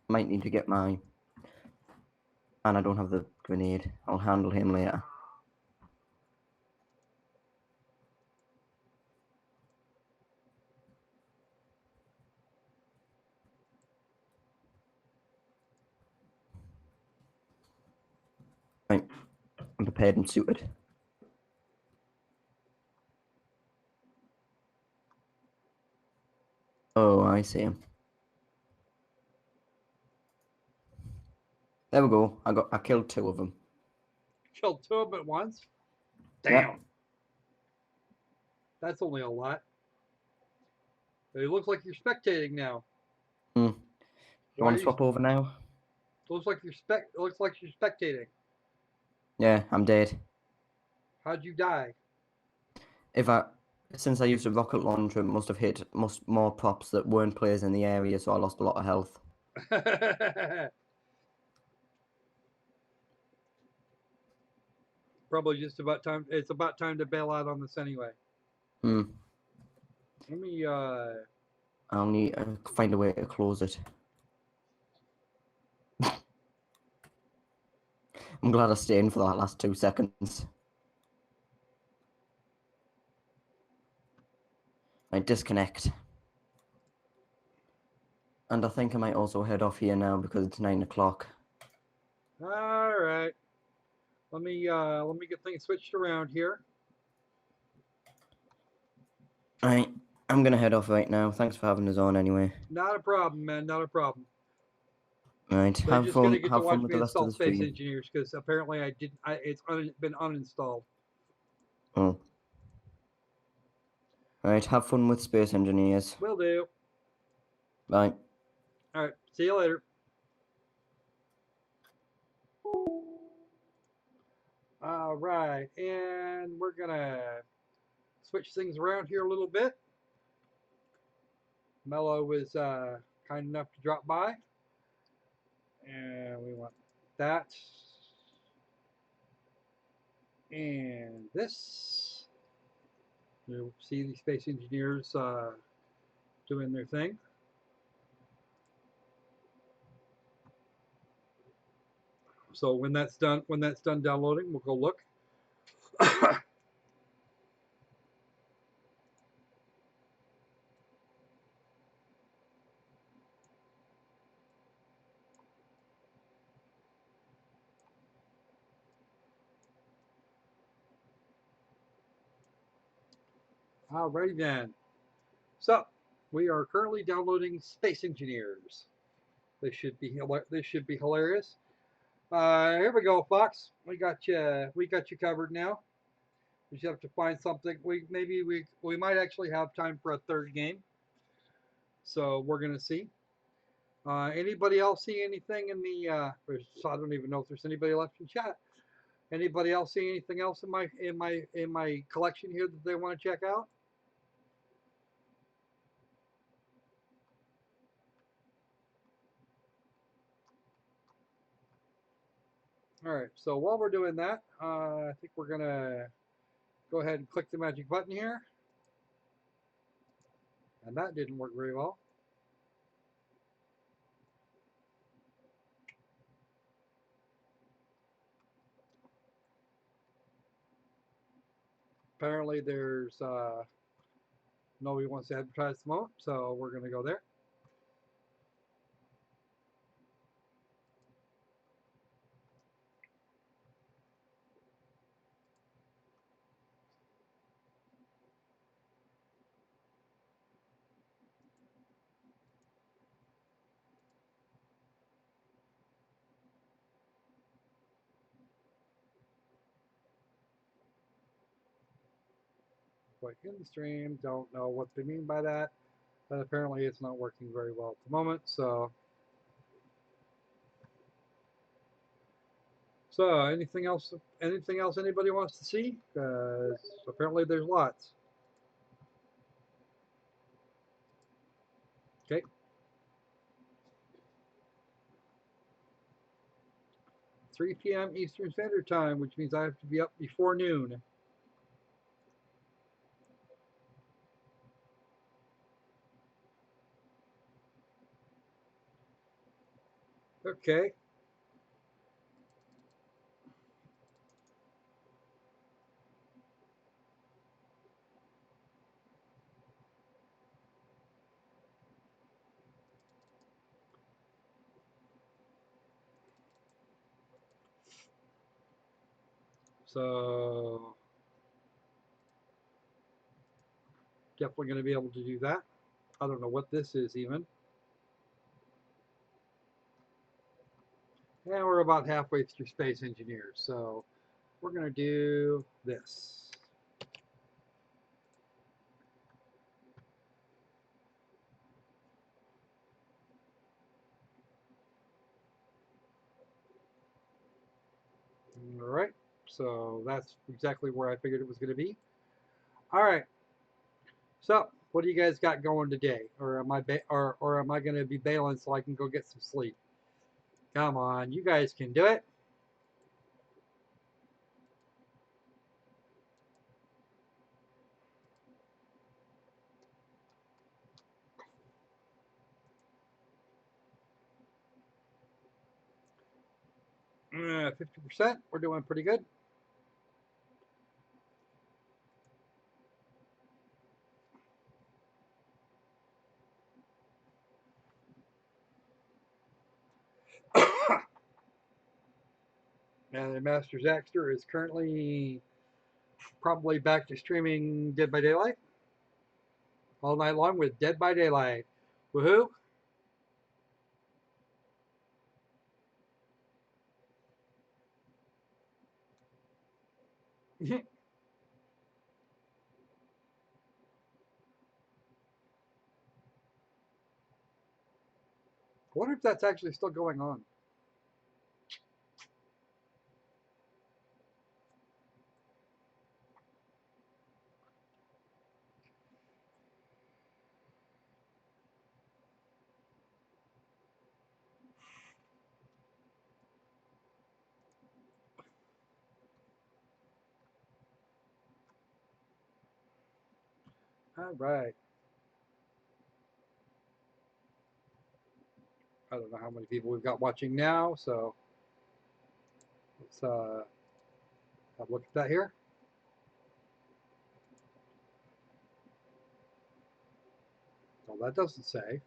Might need to get my... And I don't have the grenade. I'll handle him later. Right. I'm prepared and suited. Oh, I see him. There we go. I killed 2 of them. Killed two of them at once. Damn. Yep. That's only a lot. It looks like you're spectating now. Hmm. You Why want are to you? swap over now? Looks like It looks like you're spectating. Yeah, I'm dead. How'd you die? Since I used a rocket launcher, it must have hit more props that weren't players in the area, so I lost a lot of health. Probably just about time. It's about time to bail out on this anyway. Hmm. Let me. I'll need to find a way to close it. I'm glad I stayed in for that last 2 seconds. I disconnect. And I think I might also head off here now because it's 9 o'clock. All right. Let me get things switched around here. Alright, I'm gonna head off right now. Thanks for having us on anyway. Not a problem, man. Not a problem. Right, So you're have just gonna fun. get to Have fun watch with me the rest of install the Space stream. Engineers because apparently I didn't. Been uninstalled. Oh. Right, have fun with Space Engineers. Will do. Bye. All right. See you later. All right, and we're gonna switch things around here a little bit. Mellow was kind enough to drop by, and we want that and this. You see the space engineers doing their thing. So when that's done downloading, we'll go look. Alrighty then. So we are currently downloading Space Engineers. This should be hilarious. Here we go, Fox. We got you. We got you covered now. We just have to find something. We might actually have time for a third game. So we're gonna see. Anybody else see anything in the? I don't even know if there's anybody left in chat. Anybody else see anything else in my collection here that they want to check out? All right. So while we're doing that, I think we're gonna go ahead and click the magic button here, and that didn't work very well. Apparently, there's nobody wants to advertise the moment, so we're gonna go there. Click in the stream. Don't know what they mean by that, but apparently it's not working very well at the moment. So anything else? Anything else anybody wants to see? Because apparently there's lots. Okay. 3 p.m. Eastern Standard Time, which means I have to be up before noon. Okay. So definitely going to be able to do that. I don't know what this is even. And we're about halfway through Space Engineers, so we're going to do this. All right, so that's exactly where I figured it was going to be. All right, so what do you guys got going today, or am I going to be bailing so I can go get some sleep? Come on, you guys can do it. Mm, 50%. We're doing pretty good. And Master Zaxter is currently probably back to streaming Dead by Daylight all night long with Dead by Daylight. Woohoo! I wonder if that's actually still going on. All right. I don't know how many people we've got watching now, so let's have a look at that here. Well, that doesn't say.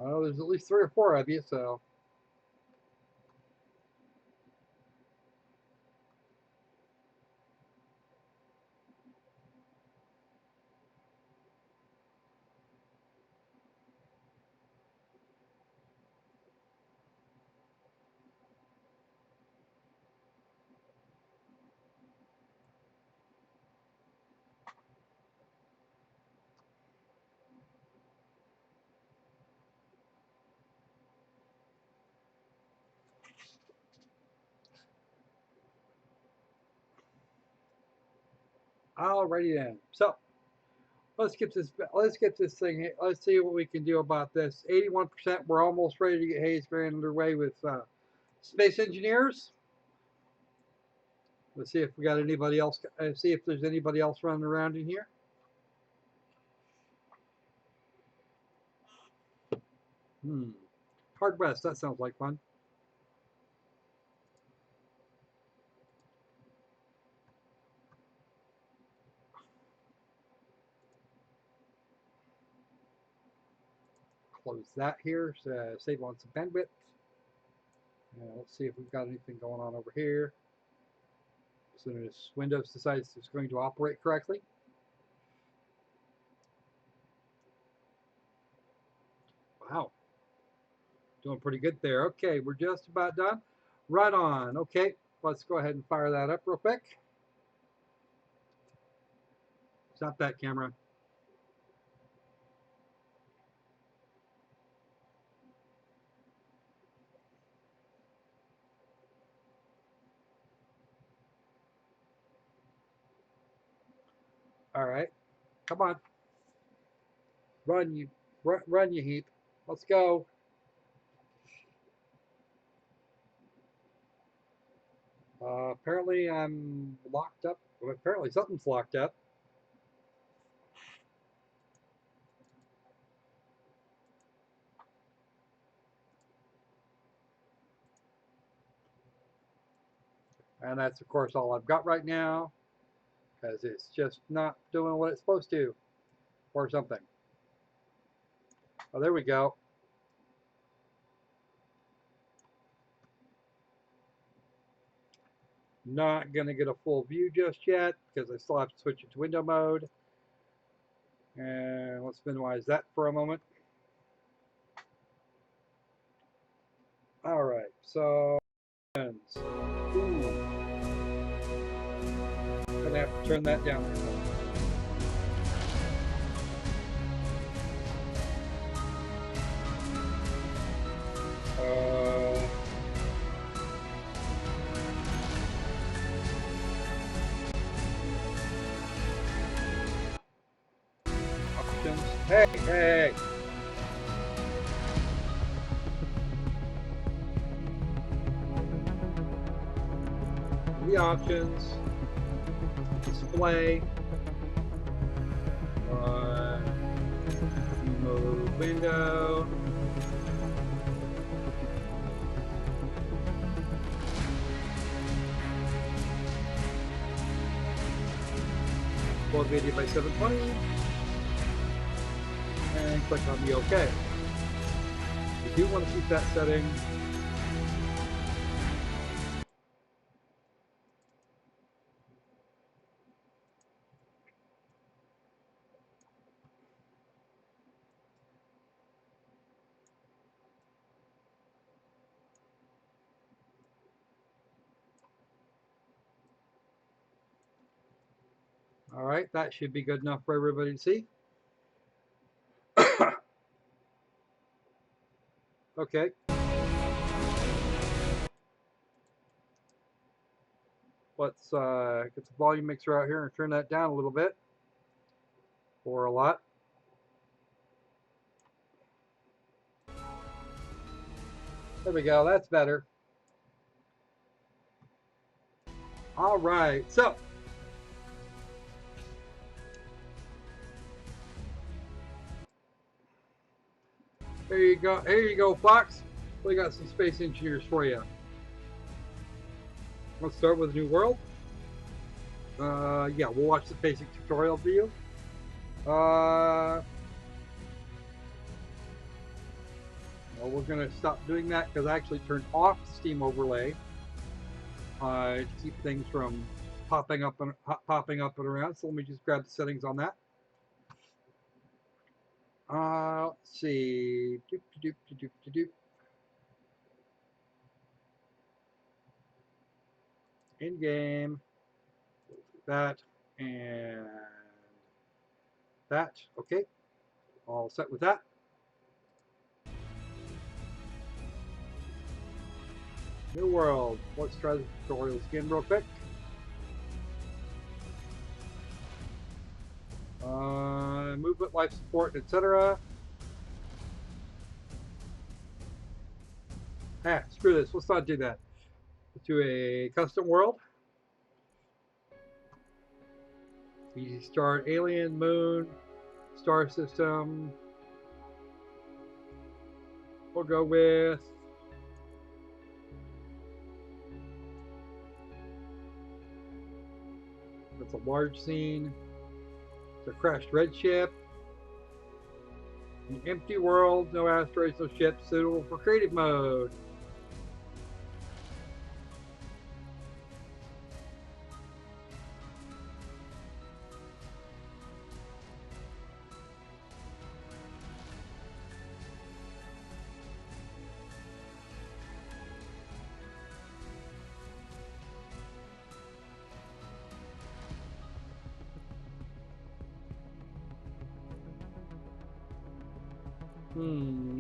I know there's at least 3 or 4 of you, so. Alrighty then. So let's get this. Thing. Let's see what we can do about this. 81%. We're almost ready to get Hazeberry underway with space engineers. Let's see if we got anybody else. See if there's anybody else running around in here. Hard West. That sounds like fun. Close that here. So save on some bandwidth. Let's see if we've got anything going on over here. As soon as Windows decides it's going to operate correctly. Wow. Doing pretty good there. Okay, we're just about done. Right on. Okay, let's go ahead and fire that up real quick. Stop that camera. All right, come on. Run, you heap. Let's go. Apparently I'm locked up. Well, apparently something's locked up. And that's, of course, all I've got right now, because it's just not doing what it's supposed to, or something. Oh, there we go. Not going to get a full view just yet, because I still have to switch it to window mode. And let's minimize that for a moment. All right, so ooh, gonna have to turn that down. Options. Hey. The options. Display. Move window. Full video by 720. And click on the OK. If you want to keep that setting, all right, that should be good enough for everybody to see. Okay. Let's get the volume mixer out here and turn that down a little bit, or a lot. There we go, that's better. All right, so there you go. Here you go, Fox. We got some space engineers for you. Let's start with a new world. Yeah, we'll watch the basic tutorial video. going to stop doing that because I actually turned off Steam Overlay to keep things from popping up and around. So let me just grab the settings on that. Let's see. Doop, doop, doop, doop, doop. In game. That and that. Okay. All set with that. New world. Let's try the tutorial again real quick. Movement, life support, etc. Ah, screw this. Let's not do that. Let's do a custom world. Easy start. Alien, moon, star system. We'll go with that's a large scene. It's a crashed red ship. An empty world, no asteroids, no ships, suitable for creative mode.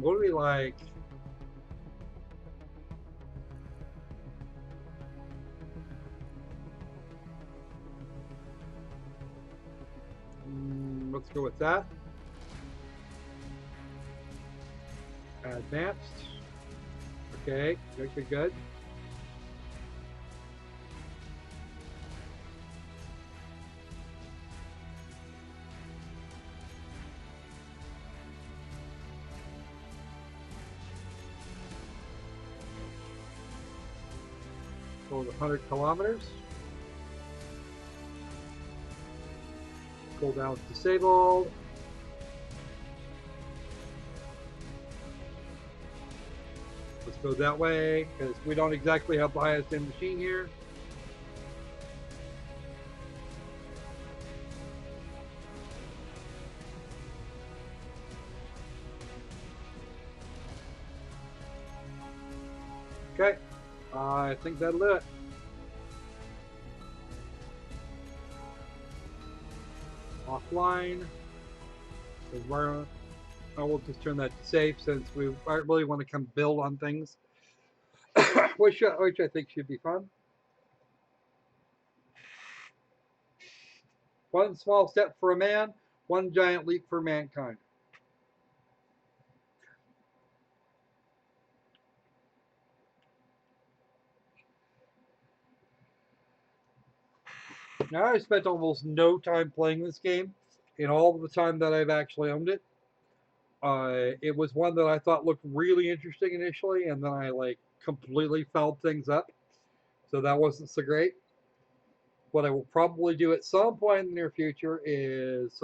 What do we like? Let's go with that. Advanced. Okay, good, good, good. Go to 100 kilometers. Cooldown is disabled. Let's go that way because we don't exactly have biased in machine here. Okay, I think that'll do it. Offline. Environment. I will just turn that to safe since we really want to come build on things, which I think should be fun. One small step for a man, one giant leap for mankind. Now, I've spent almost no time playing this game in all of the time that I've actually owned it. It was one that I thought looked really interesting initially, and then I like completely fouled things up. So that wasn't so great. What I will probably do at some point in the near future is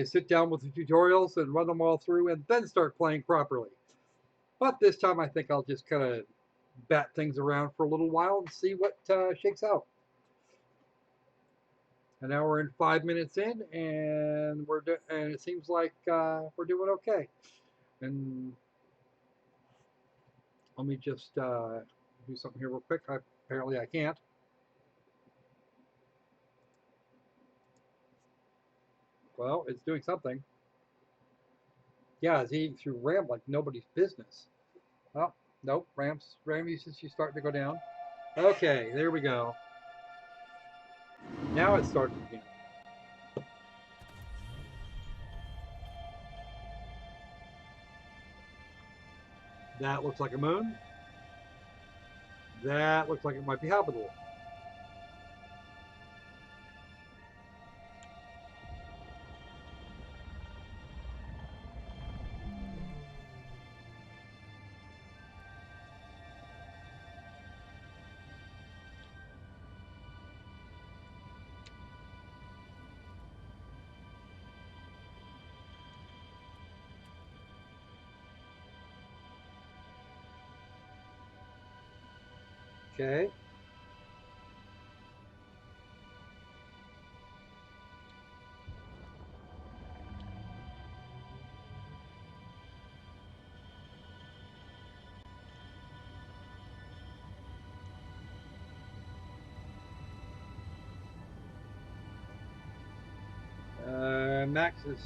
sit down with the tutorials and run them all through and then start playing properly. But this time I think I'll just kind of bat things around for a little while and see what shakes out. An hour and 5 minutes in, and and it seems like we're doing okay. And let me just do something here real quick. Apparently I can't. Well, it's doing something. Yeah, it's eating through RAM like nobody's business. Oh, nope, RAM usage is starting to go down. Okay, there we go. Now it's starting again. That looks like a moon. That looks like it might be habitable. Okay. Max is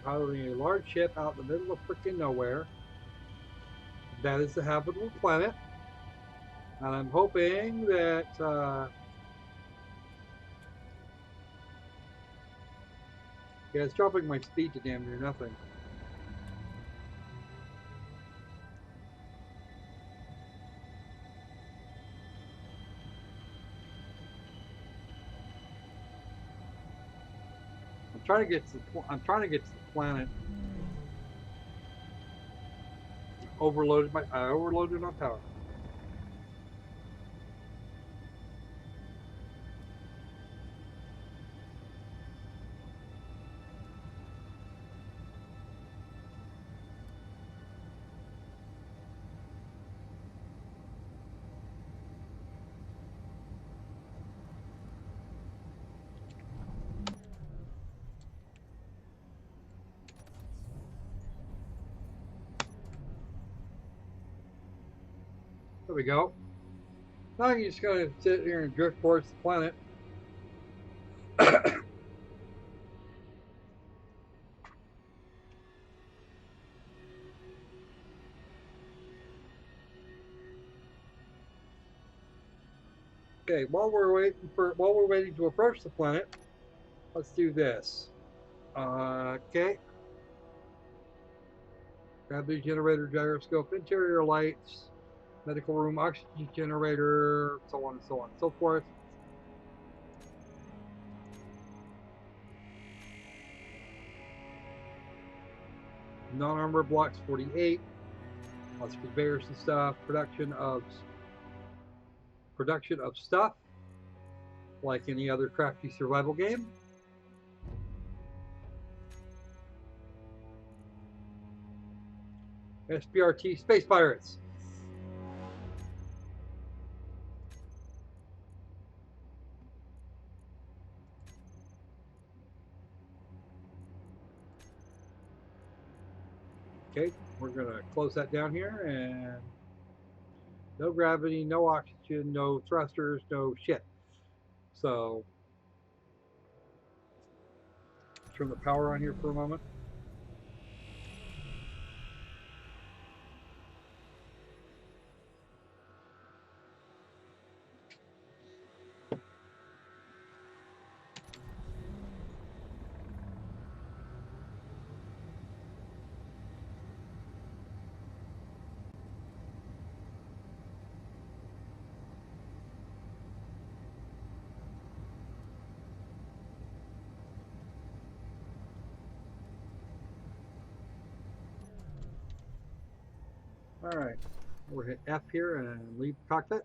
piloting a large ship out in the middle of freaking nowhere. That is the habitable planet. And I'm hoping that yeah, it's dropping my speed to damn near nothing. I'm trying to get to the planet. I overloaded my power. There we go. Now you just gotta sit here and drift towards the planet. Okay, while we're waiting to approach the planet, let's do this. Okay. Gravity generator, gyroscope, interior lights, medical room, oxygen generator, so on and so on and so forth. Non-armor blocks 48. Lots of conveyors and stuff. Production of stuff, like any other crafty survival game. SBRT Space Pirates. Okay, we're gonna close that down here, and no gravity, no oxygen, no thrusters, no shit. So turn the power on here for a moment. All right, we'll hit F here and leave the cockpit.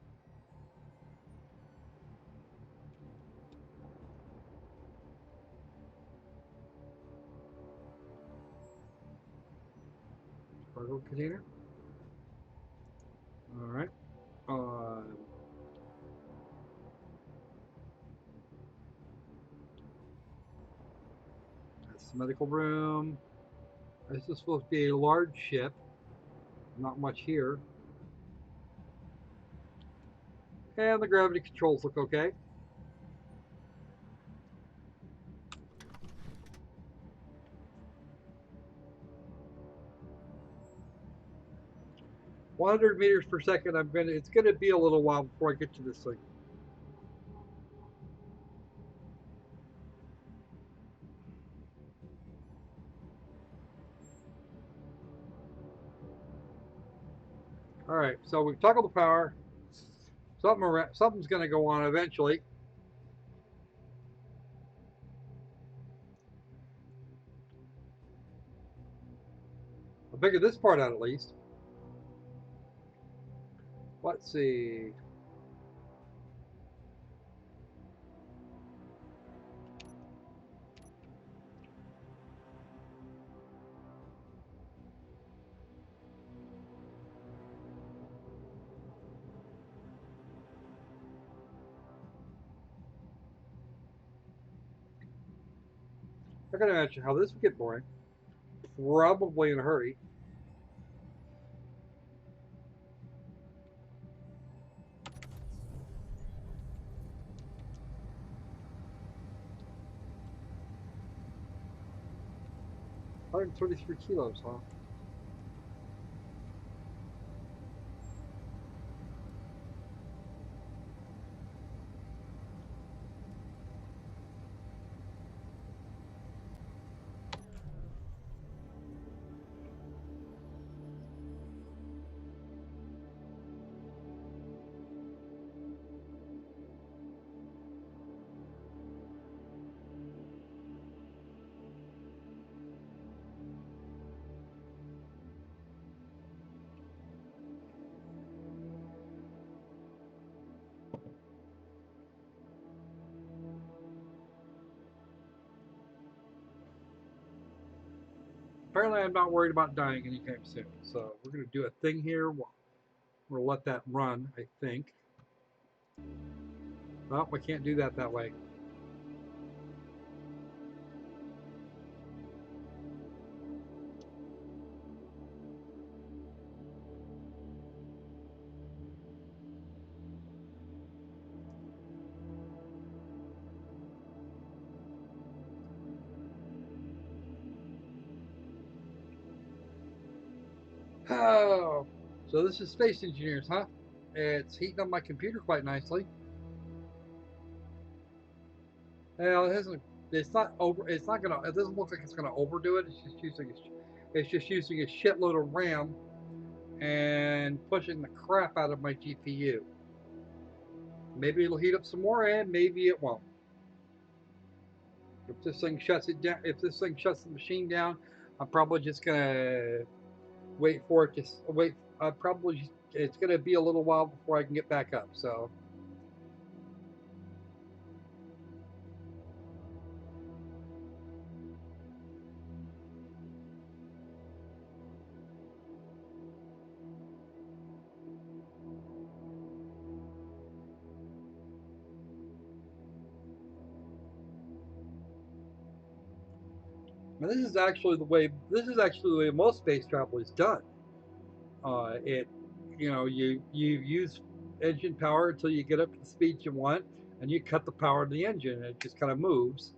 Cargo container. All right. That's the medical room. This is supposed to be a large ship. Not much here. And the gravity controls look okay. $100 meters per second. It's gonna be a little while before I get to this thing. All right, so we've toggled the power. Something's gonna go on eventually. I figured this part out at least. Let's see. I gotta imagine how this would get boring. Probably in a hurry. $133 kilos, huh? Apparently, I'm not worried about dying anytime soon. So we're gonna do a thing here. We'll let that run, I think. No, we can't do that way. Oh, so this is Space Engineers, huh? It's heating up my computer quite nicely. Well, it hasn't. It's not over. It's not gonna. It doesn't look like it's gonna overdo it. It's just using. It's just using a shitload of RAM and pushing the crap out of my GPU. Maybe it'll heat up some more, and maybe it won't. If this thing shuts it down, if this thing shuts the machine down, I'm probably just gonna wait for it to wait. Probably it's gonna be a little while before I can get back up. So. Now this is actually the way. This is actually the way most space travel is done. It, you use engine power until you get up to the speed you want, and you cut the power of the engine, and it just kind of moves.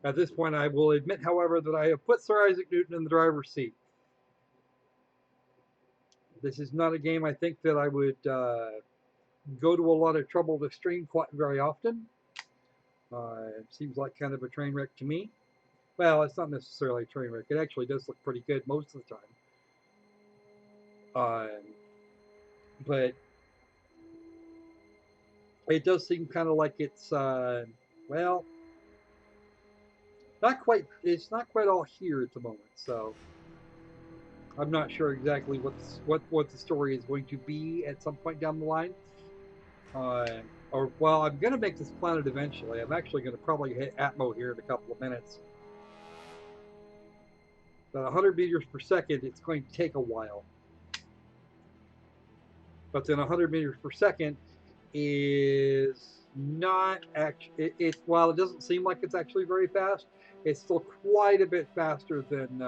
At this point, I will admit, however, that I have put Sir Isaac Newton in the driver's seat. This is not a game I think that I would go to a lot of trouble to stream quite very often. It seems like kind of a train wreck to me. Well, it's not necessarily a train wreck. It actually does look pretty good most of the time. But it does seem kind of like it's well, not quite. It's not quite all here at the moment. So I'm not sure exactly what the story is going to be at some point down the line. Or well, I'm going to make this planet eventually. I'm actually going to probably hit Atmo here in a couple of minutes. But 100 meters per second, it's going to take a while. But then 100 meters per second is not actually. While it doesn't seem like it's actually very fast, it's still quite a bit faster than.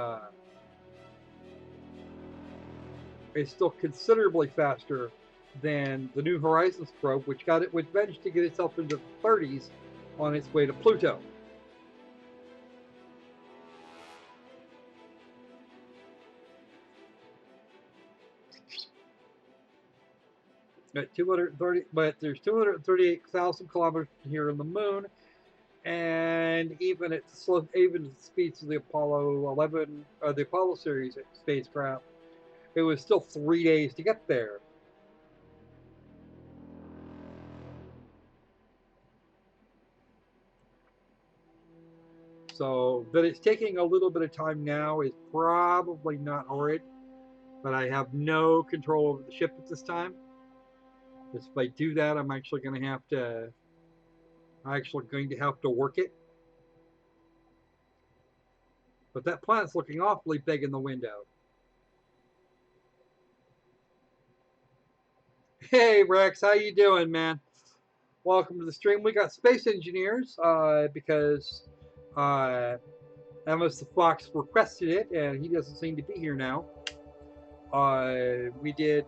It's still considerably faster than the New Horizons probe, which managed to get itself into the 30s on its way to Pluto. At 230, but there's 238,000 kilometers here in the moon, and even at the speeds of the Apollo 11, the Apollo series spacecraft, it was still 3 days to get there. So that it's taking a little bit of time now is probably not horrid, but I have no control over the ship at this time. If I do that, I'm actually going to have to work it. But that planet's looking awfully big in the window. Hey Rex, how you doing, man? Welcome to the stream. We got space engineers because Unless the Fox requested it, and he doesn't seem to be here now. We did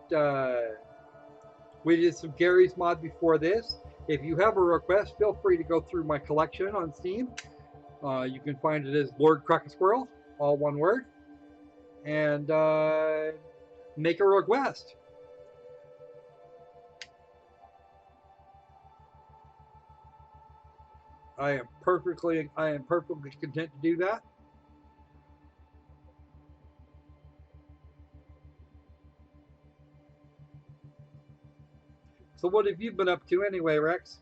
some Garry's mod before this. If you have a request, feel free to go through my collection on Steam. You can find it as Lord Crockett Squirrel, all one word, and make a request. I am perfectly content to do that. So what have you been up to anyway, Rex?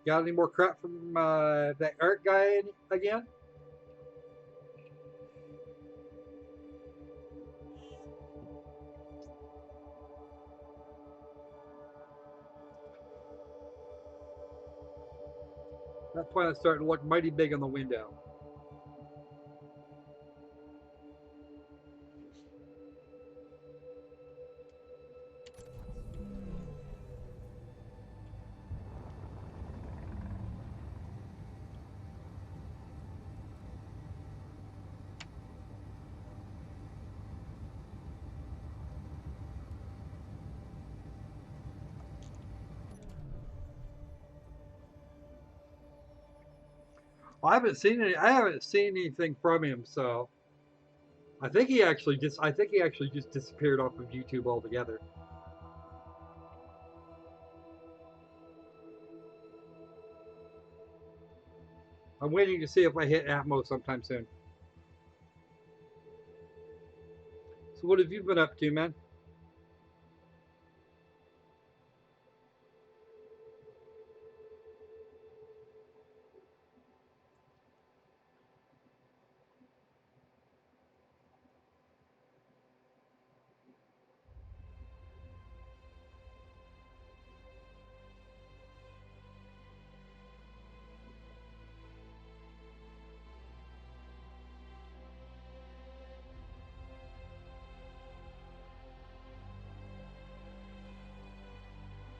Got any more crap from that art guy again? That planet's starting to look mighty big on the window. I haven't seen anything from him, so I think he actually just disappeared off of YouTube altogether. I'm waiting to see if I hit Atmo sometime soon. So what have you been up to, man?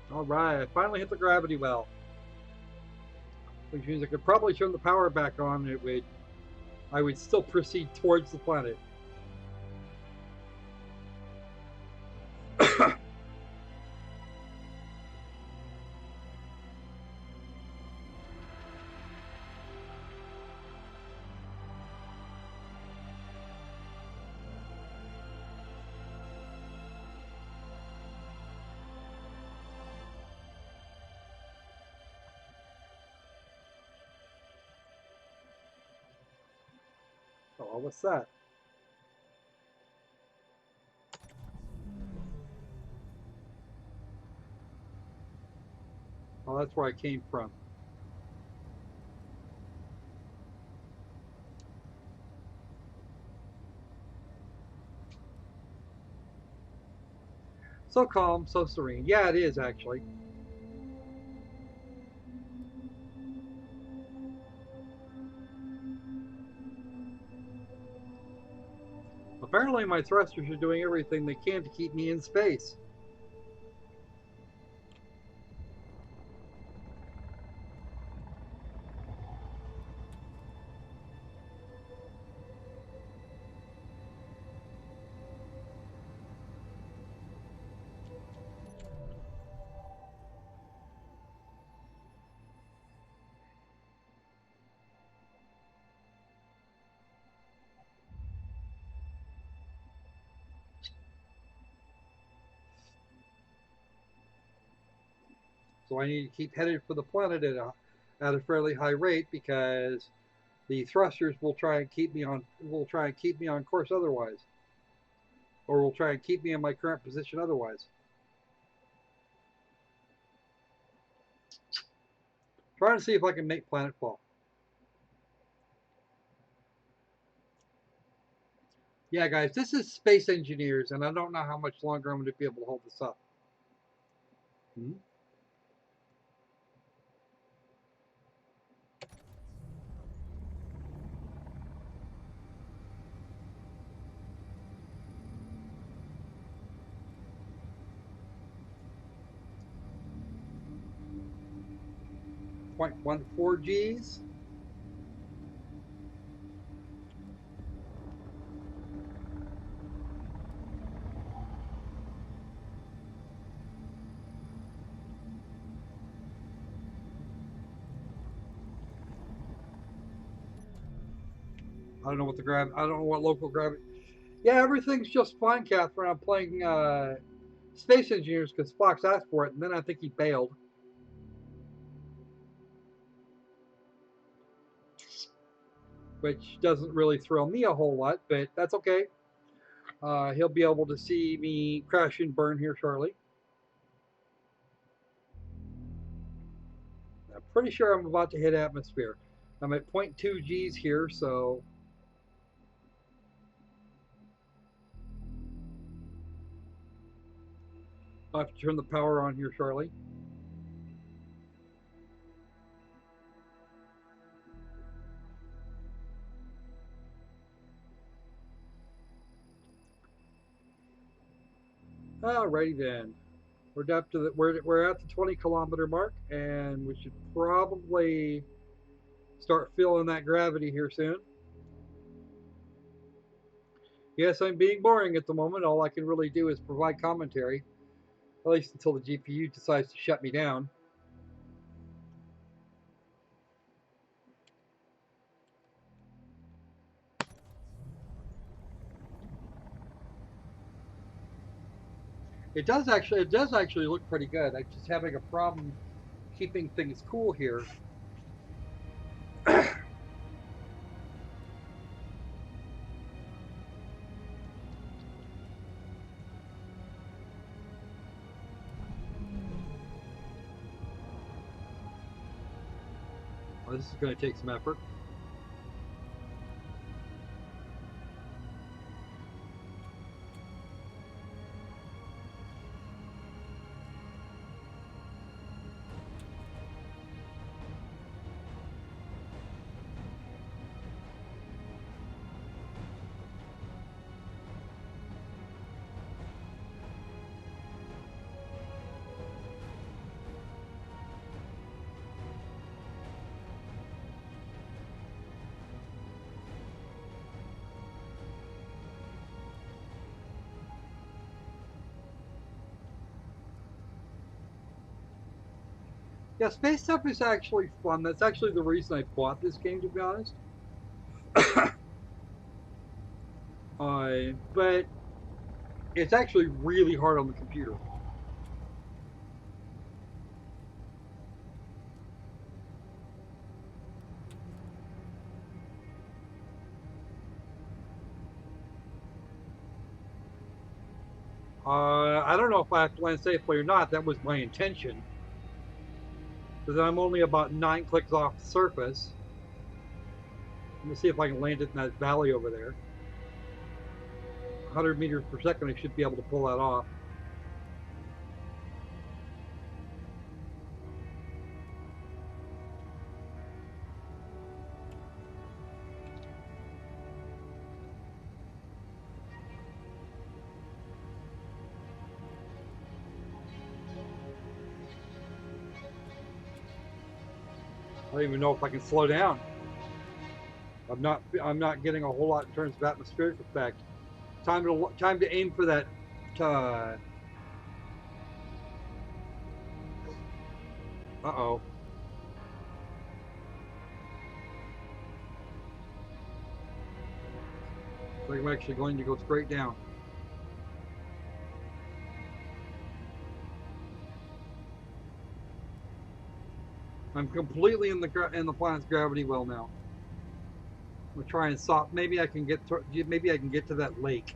All right, I finally hit the gravity well, which means I could probably turn the power back on. I would still proceed towards the planet. Oh, what's that? Oh, that's where I came from. So calm, so serene. Yeah, it is actually. Apparently, my thrusters are doing everything they can to keep me in space. So I need to keep headed for the planet at a fairly high rate because the thrusters will try and keep me on course otherwise, or will try and keep me in my current position otherwise. Trying to see if I can make planetfall. Yeah, guys, this is Space Engineers, and I don't know how much longer I'm going to be able to hold this up. Hmm? 0.14 Gs. I don't know what I don't know what local gravity. Yeah, everything's just fine, Catherine. I'm playing Space Engineers because Fox asked for it, and then I think he bailed. Which doesn't really thrill me a whole lot, but that's okay. He'll be able to see me crash and burn here shortly. I'm pretty sure I'm about to hit atmosphere. I'm at 0.2 Gs here, so I'll have to turn the power on here shortly. Alrighty then. We're up to we're at the 20-kilometer mark, and we should probably start feeling that gravity here soon. Yes, I'm being boring at the moment. All I can really do is provide commentary, at least until the GPU decides to shut me down. It does actually look pretty good. I'm just having a problem keeping things cool here. Well, this is going to take some effort. Yeah, space stuff is actually fun. That's actually the reason I bought this game, to be honest. But it's actually really hard on the computer. I don't know if I have to land safely or not. That was my intention. Because I'm only about 9 clicks off the surface. Let me see if I can land it in that valley over there. 100 meters per second, I should be able to pull that off. I don't even know if I can slow down. I'm not getting a whole lot in terms of atmospheric effect. Time to aim for that. Uh-oh. So I'm actually going to go straight down. I'm completely in the planet's gravity well now. I'm gonna try and stop. Maybe I can get to that lake.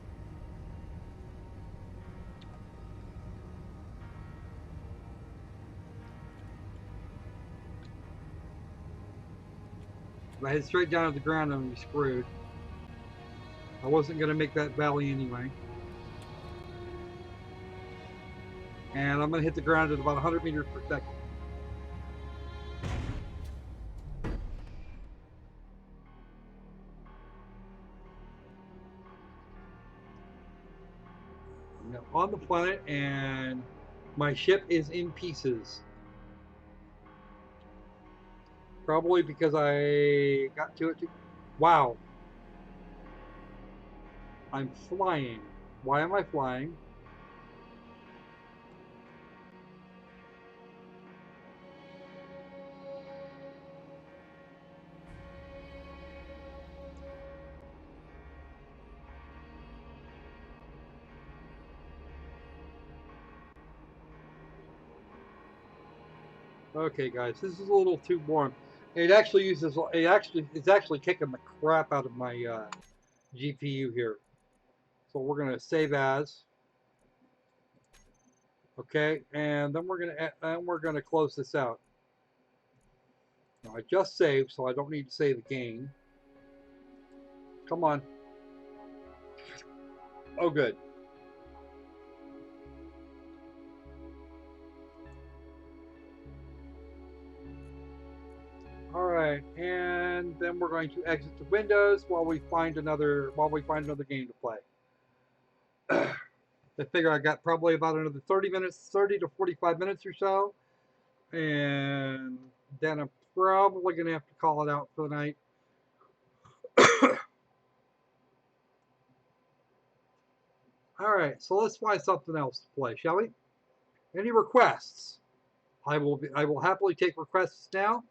If I head straight down to the ground, I'm gonna be screwed. I wasn't gonna make that valley anyway. And I'm gonna hit the ground at about 100 meters per second. I'm now on the planet, and my ship is in pieces. Probably because I got to it too. Wow. I'm flying. Why am I flying? Okay, guys, this is a little too warm. It's actually kicking the crap out of my GPU here. So we're gonna save as, okay, and then we're gonna close this out. Now, I just saved, so I don't need to save again. Come on. Oh, good. All right, and then we're going to exit the windows while we find another game to play. I figure I got probably about another 30 minutes, 30 to 45 minutes or so, and then I'm probably gonna have to call it out for the night. All right, so let's find something else to play, shall we? Any requests? I will happily take requests now.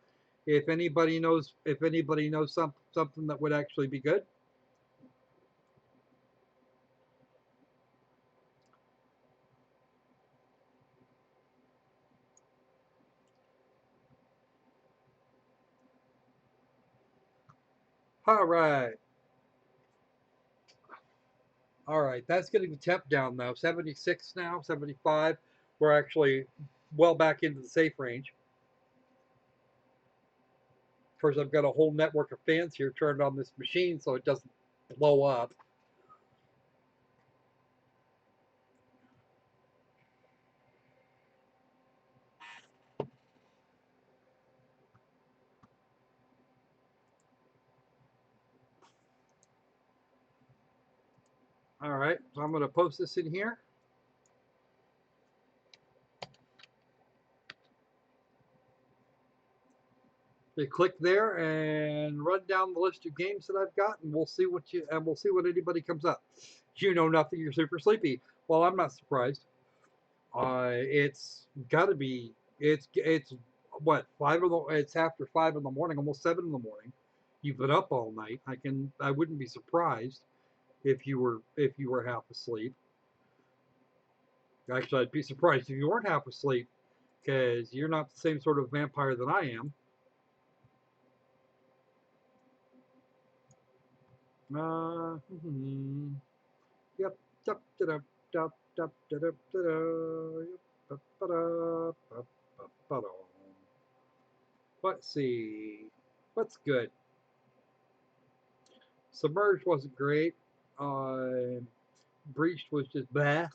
If anybody knows something that would actually be good. All right. All right, that's getting the temp down now. 76 now, 75. We're actually well back into the safe range. Of course, I've got a whole network of fans here turned on this machine so it doesn't blow up. All right, so I'm going to post this in here. You click there and run down the list of games that I've got, and we'll see what anybody comes up. You know nothing. You're super sleepy. Well, I'm not surprised. It's got to be. It's what It's after 5 in the morning, almost 7 in the morning. You've been up all night. I wouldn't be surprised if you were half asleep. Actually, I'd be surprised if you weren't half asleep because you're not the same sort of vampire that I am. Yep. Dup, dup, dup, dup, dup, dup, Let's see. What's good? Submerged wasn't great. Breached was just blah.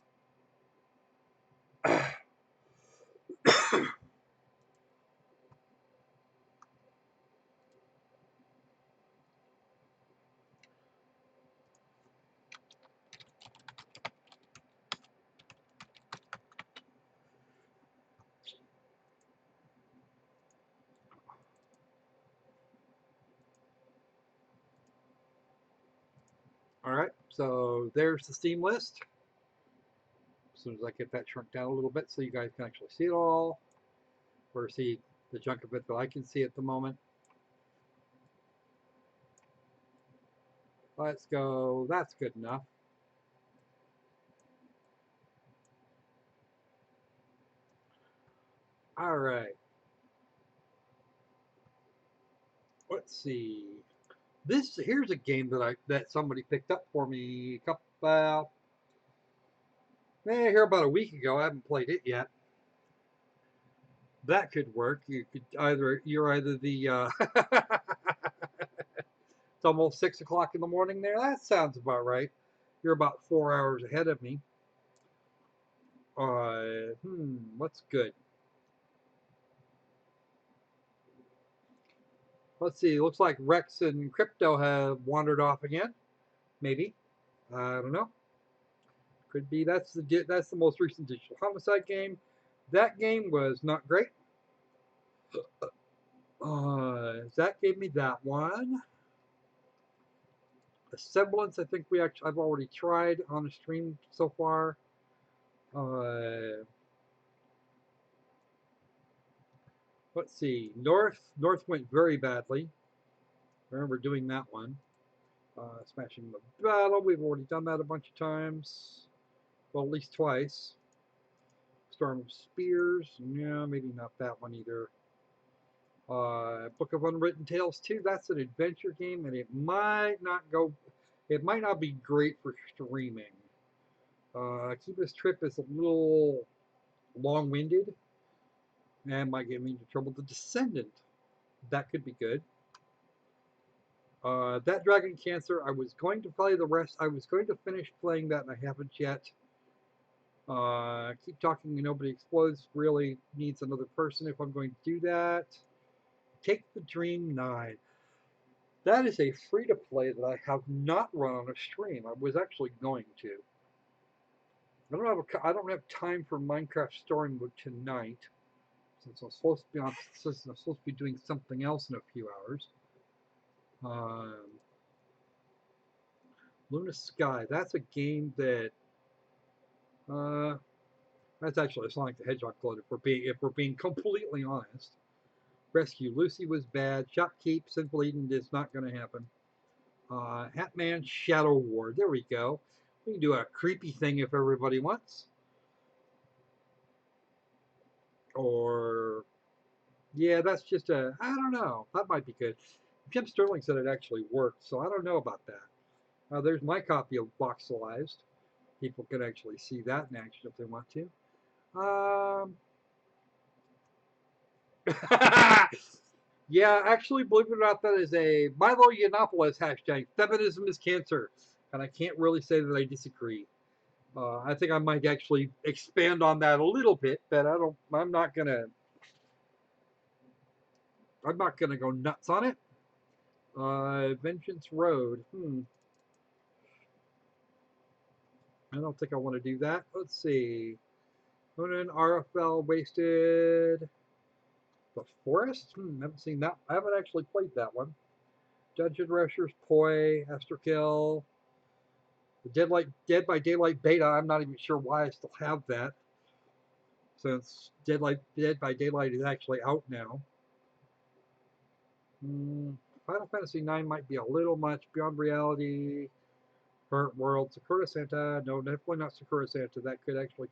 All right, so there's the Steam list. As soon as I get that shrunk down a little bit so you guys can actually see it all, or see the chunk of it that I can see at the moment. Let's go. That's good enough. All right. Let's see. Here's a game that somebody picked up for me here about a week ago. I haven't played it yet. That could work. You're either the it's almost 6 o'clock in the morning there. That sounds about right. You're about 4 hours ahead of me. What's good? Let's see. Looks like Rex and Crypto have wandered off again. Maybe. I don't know. Could be that's the most recent digital homicide game. That game was not great. Zach gave me that one. The Semblance, I think I've already tried on the stream so far. Let's see. North went very badly. I remember doing that one. Smashing the Battle, we've already done that a bunch of times. Well, at least twice. Storm of Spears, yeah, maybe not that one either. Book of Unwritten Tales 2, that's an adventure game, and it might not be great for streaming. Kiba's Trip is a little long-winded, and might get me into trouble. The Descendant, that could be good. That Dragon Cancer, I was going to play the rest. I was going to finish playing that, and I haven't yet. Keep Talking and Nobody Explodes really needs another person if I'm going to do that. Take the Dream 9. That is a free-to-play that I have not run on a stream. I was actually going to. I don't have time for Minecraft Story Mode tonight, since I'm supposed to be doing something else in a few hours. Luna Sky. That's a game that. That's actually a Sonic the Hedgehog clone. If we're being completely honest. Rescue Lucy was bad. Shopkeep, Sinful Eden is not going to happen. Hatman Shadow Ward. There we go. We can do a creepy thing if everybody wants. Or, yeah, that's just I don't know. That might be good. Jim Sterling said it actually worked, so I don't know about that. There's my copy of Voxelized. People can actually see that in action if they want to. Yeah, actually, believe it or not, that is a Milo Yiannopoulos hashtag. Feminism is cancer, and I can't really say that I disagree. I think I might actually expand on that a little bit, but I'm not gonna go nuts on it. Vengeance Road. I don't think I want to do that. Let's see. Conan, RFL, Wasted. The Forest? Haven't seen that. I haven't actually played that one. Dungeon Rushers, Poi, Esterkill. The Dead by Daylight beta, I'm not even sure why I still have that, since Dead by Daylight is actually out now. Final Fantasy IX might be a little much. Beyond Reality, Burnt World, Sakura Santa. No, definitely not Sakura Santa. That could actually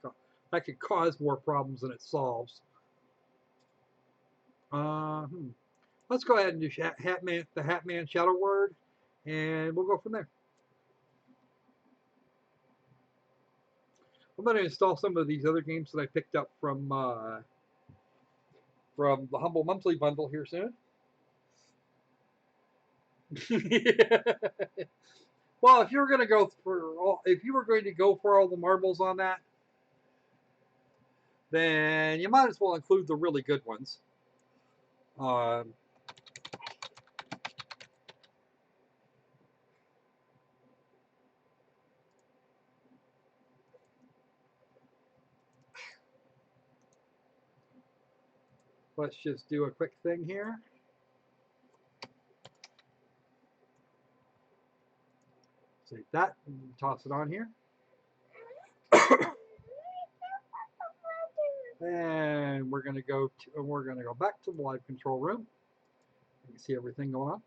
cause more problems than it solves. Let's go ahead and do the Hatman Shadow Word, and we'll go from there. I'm going to install some of these other games that I picked up from the Humble Monthly Bundle here soon. Well, if you were going to go for all the marbles on that, then you might as well include the really good ones. Let's just do a quick thing here. Save that and toss it on here. And we're going to go back to the live control room. You can see everything going on.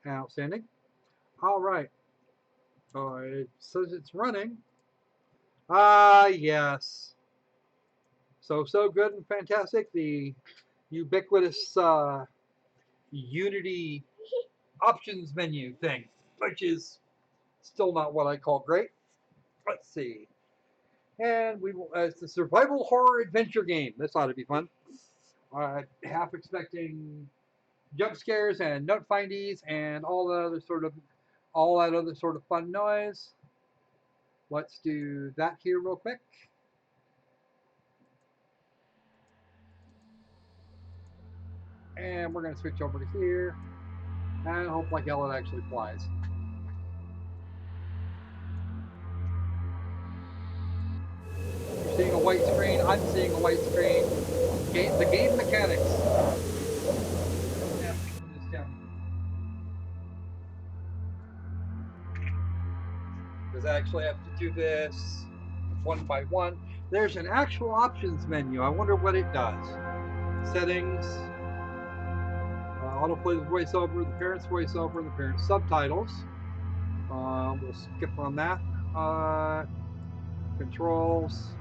Outstanding. All right. It says it's running. Yes. So good and fantastic. The ubiquitous Unity options menu thing, which is still not what I call great. Let's see. And it's a survival horror adventure game. This ought to be fun. Half expecting jump scares and note findies and all that other sort of fun noise. Let's do that here real quick. And we're going to switch over to here. And hope like hell it actually flies. You're seeing a white screen. I'm seeing a white screen. The game mechanics. actually have to do this one by one. There's an actual options menu. I wonder what it does. Settings, autoplay the voiceover, the parent's voiceover, and the parent's subtitles. We'll skip on that. Controls.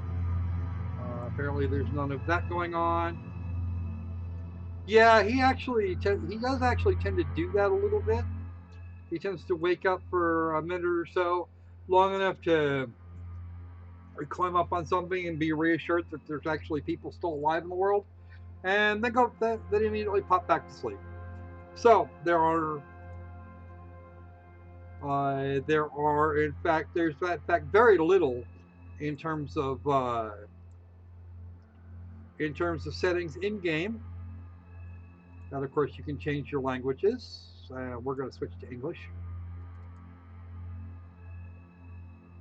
Apparently, there's none of that going on. Yeah, he does actually tend to do that a little bit. He tends to wake up for a minute or so, long enough to climb up on something and be reassured that there's actually people still alive in the world, and then immediately pop back to sleep. So there's in fact very little in terms of settings in game. And of course, you can change your languages. We're going to switch to English.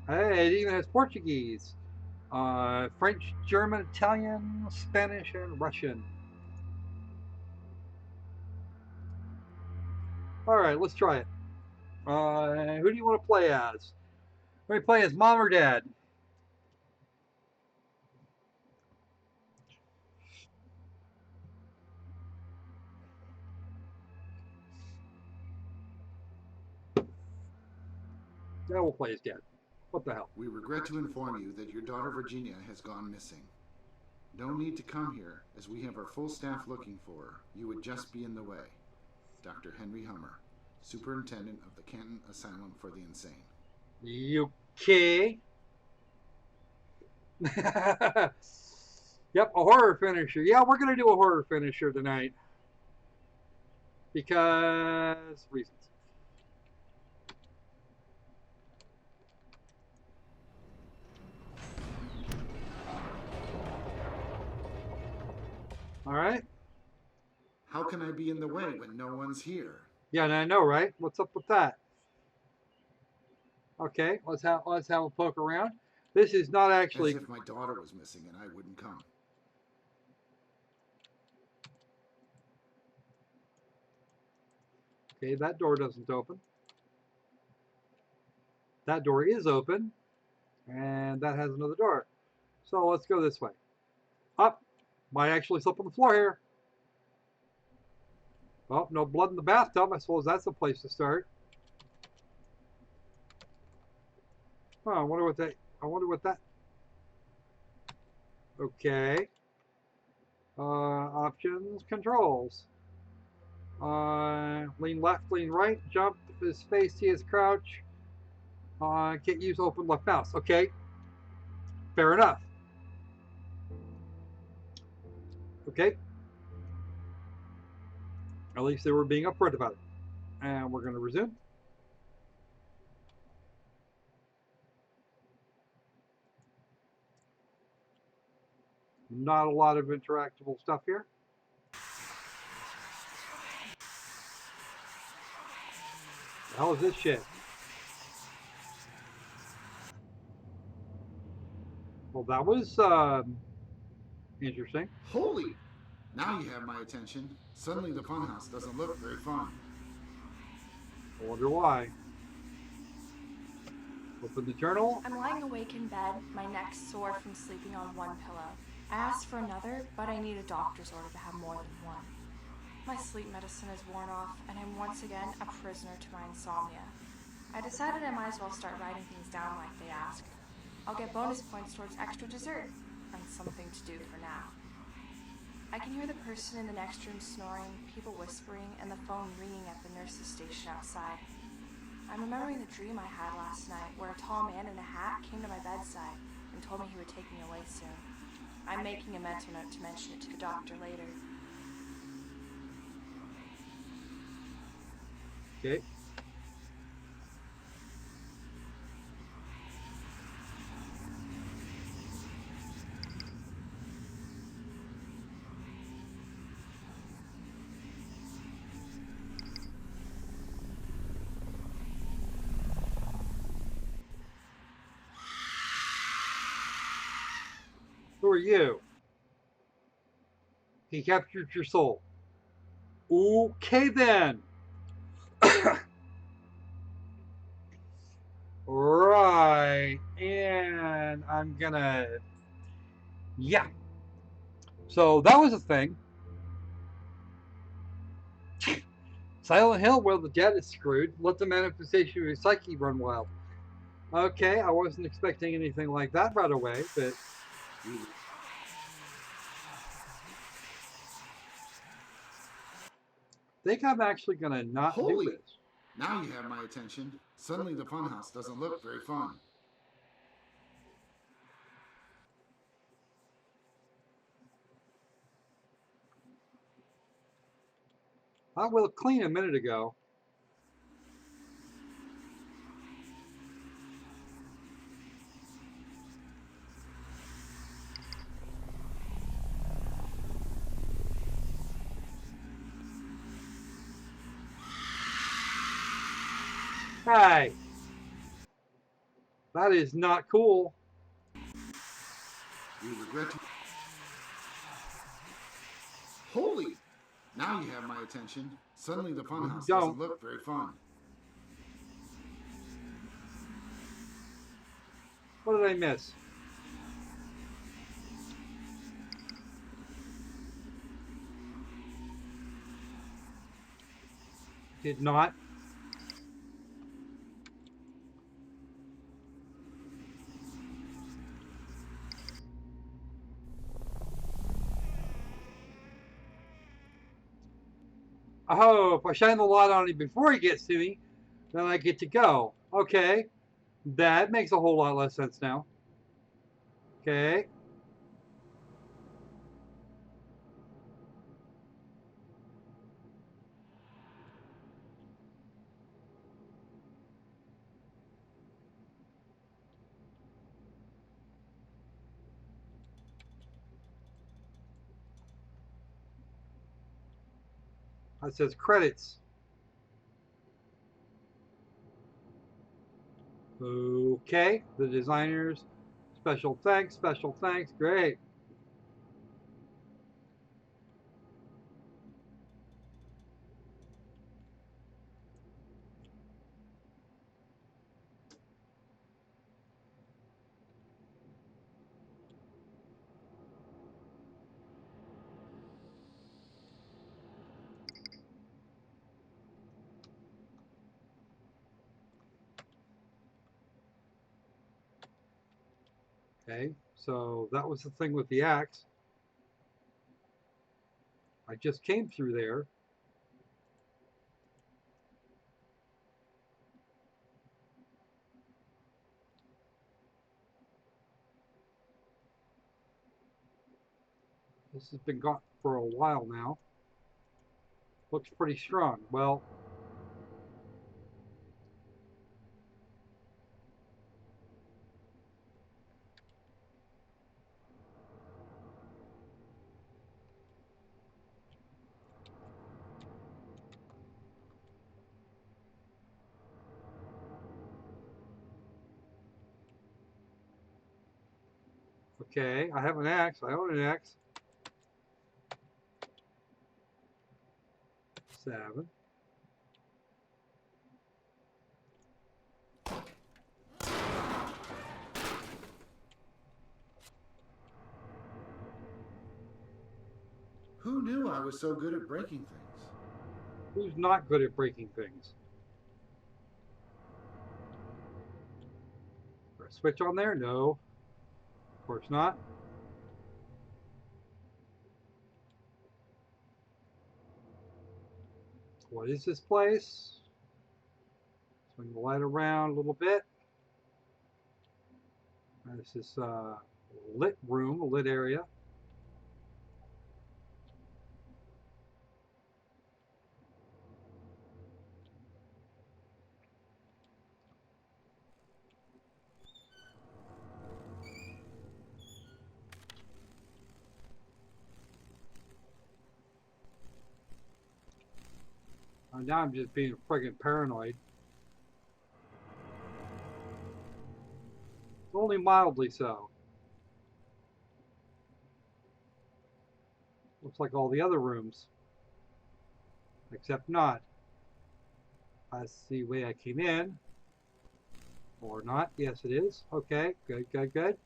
Hey, it even has Portuguese, French, German, Italian, Spanish, and Russian. All right, let's try it. Who do you want to play as? Let me play as Mom or Dad. Yeah, we'll play as Dad. What the hell? We regret to inform you that your daughter Virginia has gone missing. No need to come here, as we have our full staff looking for her. You would just be in the way. Dr. Henry Hummer, Superintendent of the Canton Asylum for the Insane. You okay? Yep, a horror finisher. Yeah, we're going to do a horror finisher tonight. Because reasons. All right. How can I be in the way when no one's here? Yeah, I know, right? What's up with that? Okay, let's have a poke around. This is not actually. As if my daughter was missing and I wouldn't come. Okay, that door doesn't open. That door is open, and that has another door. So let's go this way. Up. Might actually slip on the floor here. Oh, no blood in the bathtub. I suppose that's a place to start. Oh, I wonder what that. Okay. Options, controls. Lean left, lean right, jump, his space, T is crouch. Can't use open left mouse. Okay. Fair enough. Okay. At least they were being upfront about it. And we're going to resume. Not a lot of interactable stuff here. The hell is this shit? Well, that was interesting. Holy! Now you have my attention. Suddenly the funhouse doesn't look very fun. I wonder why. Open the journal. I'm lying awake in bed, my neck sore from sleeping on one pillow. I asked for another, but I need a doctor's order to have more than one. My sleep medicine is worn off, and I'm once again a prisoner to my insomnia. I decided I might as well start writing things down like they asked. I'll get bonus points towards extra dessert, and something to do for now. I can hear the person in the next room snoring, people whispering, and the phone ringing at the nurse's station outside. I'm remembering the dream I had last night, where a tall man in a hat came to my bedside and told me he would take me away soon. I'm making a mental note to mention it to the doctor later. Okay. Who are you? He captured your soul. Okay then. Right. And I'm gonna, yeah. So that was a thing. Silent Hill, where the dead is screwed. Let the manifestation of your psyche run wild. Okay, I wasn't expecting anything like that right away, but I think I'm actually gonna not do Holy! this. Now you have my attention. Suddenly the funhouse doesn't look very fun. I will clean a minute ago. Hey, that is not cool. We regret to... Holy! Now you have my attention. Suddenly the You funhouse don't. doesn't look very fun. What did I miss? Did not. Oh, if I shine the light on him before he gets to me, then I get to go. Okay, that makes a whole lot less sense now. Okay. It says credits. Okay, the designers, special thanks, great. Okay, so that was the thing with the axe. I just came through there. This has been gone for a while now. Looks pretty strong. Well, okay, I have an axe. I own an axe. 7. Who knew I was so good at breaking things? Who's not good at breaking things? Is there a switch on there? No. Of course not. What is this place? Swing the light around a little bit. This is a lit room, a lit area. Now I'm just being friggin' paranoid. Only mildly so. Looks like all the other rooms. Except not. That's the way I came in. Or not. Yes, it is. Okay, good, good, good.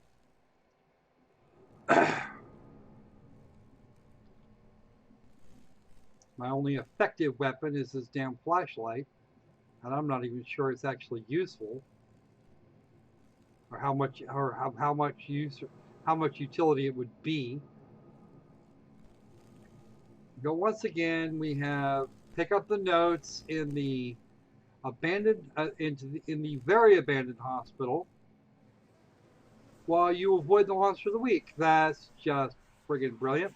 My only effective weapon is this damn flashlight, and I'm not even sure it's actually useful, or how much use, how much utility it would be. But once again, we have pick up the notes in the abandoned in the very abandoned hospital, while you avoid the monster of the week. That's just friggin' brilliant.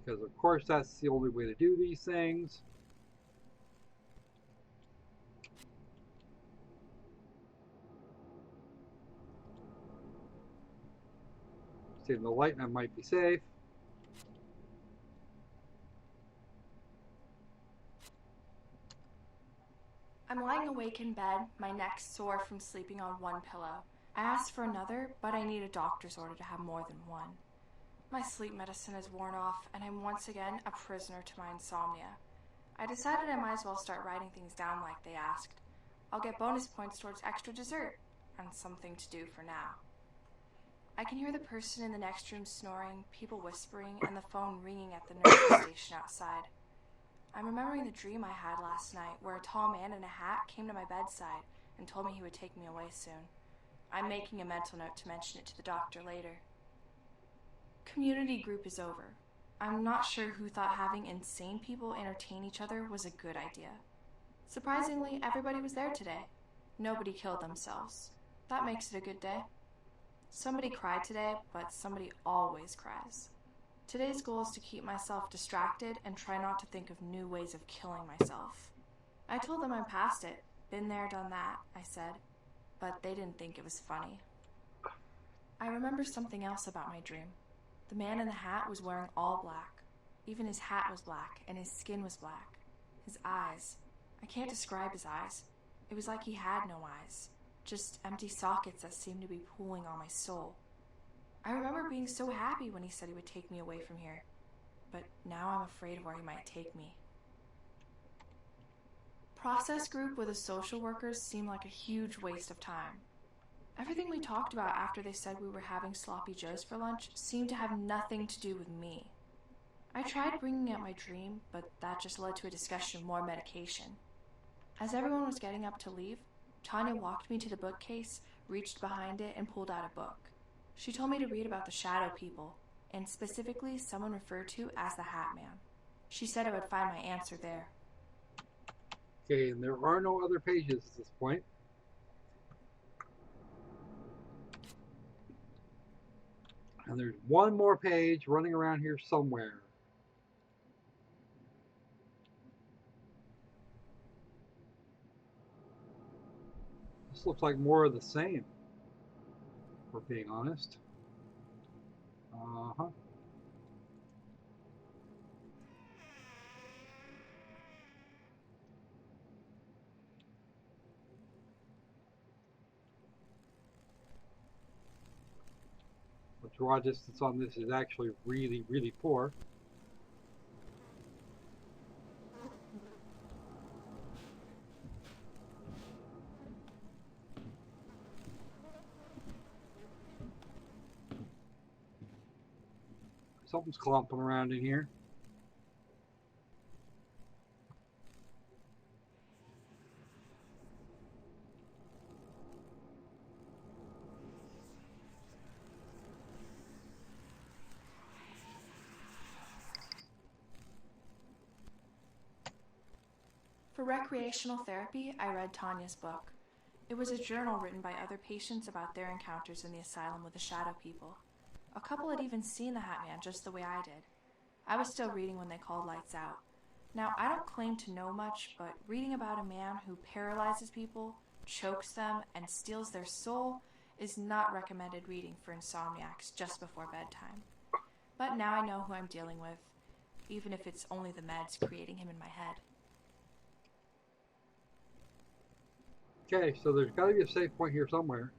Because of course that's the only way to do these things. Save the light and I might be safe. I'm lying awake in bed, my neck sore from sleeping on one pillow. I asked for another, but I need a doctor's order to have more than one. My sleep medicine is worn off, and I'm once again a prisoner to my insomnia. I decided I might as well start writing things down like they asked. I'll get bonus points towards extra dessert, and something to do for now. I can hear the person in the next room snoring, people whispering, and the phone ringing at the nurse's station outside. I'm remembering the dream I had last night where a tall man in a hat came to my bedside and told me he would take me away soon. I'm making a mental note to mention it to the doctor later. Community group is over. I'm not sure who thought having insane people entertain each other was a good idea. Surprisingly, everybody was there today. Nobody killed themselves. That makes it a good day. Somebody cried today, but somebody always cries. Today's goal is to keep myself distracted and try not to think of new ways of killing myself. I told them I'm past it. Been there, done that, I said. But they didn't think it was funny. I remember something else about my dream. The man in the hat was wearing all black. Even his hat was black, and his skin was black. His eyes. I can't describe his eyes. It was like he had no eyes. Just empty sockets that seemed to be pooling on my soul. I remember being so happy when he said he would take me away from here. But now I'm afraid of where he might take me. Process group with the social workers seemed like a huge waste of time. Everything we talked about after they said we were having sloppy joes for lunch seemed to have nothing to do with me. I tried bringing up my dream, but that just led to a discussion of more medication. As everyone was getting up to leave, Tanya walked me to the bookcase, reached behind it, and pulled out a book. She told me to read about the shadow people, and specifically someone referred to as the Hat Man. She said I would find my answer there. Okay, and there are no other pages at this point. And there's one more page running around here somewhere. This looks like more of the same, if we're being honest. Uh-huh. The draw distance on this is actually really, really poor. Something's clomping around in here. For recreational therapy, I read Tanya's book. It was a journal written by other patients about their encounters in the asylum with the shadow people. A couple had even seen the Hat Man just the way I did. I was still reading when they called lights out. Now, I don't claim to know much, but reading about a man who paralyzes people, chokes them, and steals their soul is not recommended reading for insomniacs just before bedtime. But now I know who I'm dealing with, even if it's only the meds creating him in my head. Okay, so there's got to be a save point here somewhere.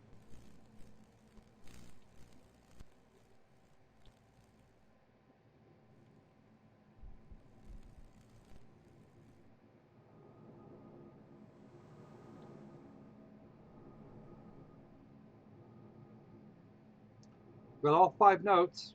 Got all 5 notes.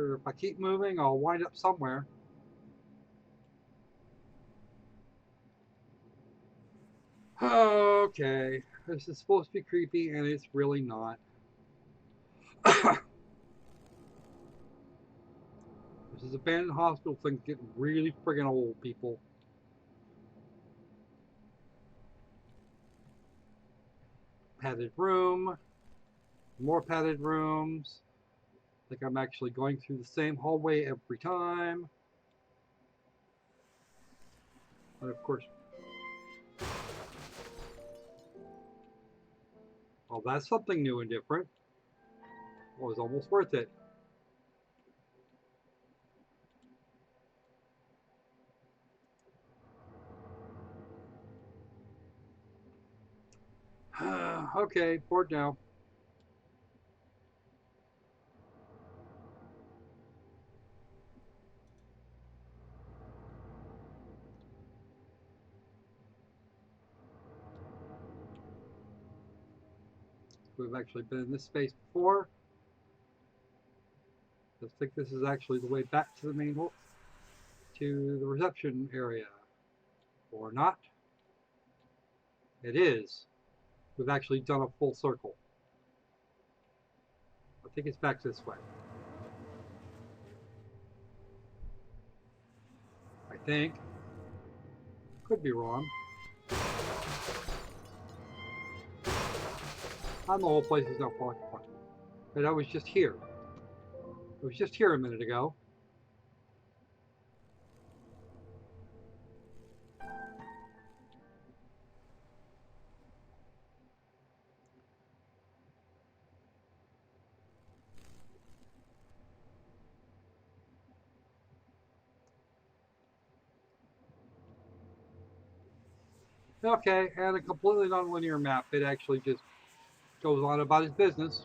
If I keep moving, I'll wind up somewhere. Okay, this is supposed to be creepy, and it's really not. This is abandoned hospital thing's getting really friggin' old, people. Padded room, more padded rooms. I think I'm actually going through the same hallway every time. And of course, well, that's something new and different. It was almost worth it. Okay, bored now. We've actually been in this space before. I think this is actually the way back to the main to the reception area. Or not. It is. We've actually done a full circle. I think it's back this way. I think. Could be wrong. And the whole place is now falling apart. But I was just here. I was just here a minute ago. Okay, and a completely non-linear map. It actually just goes on about his business.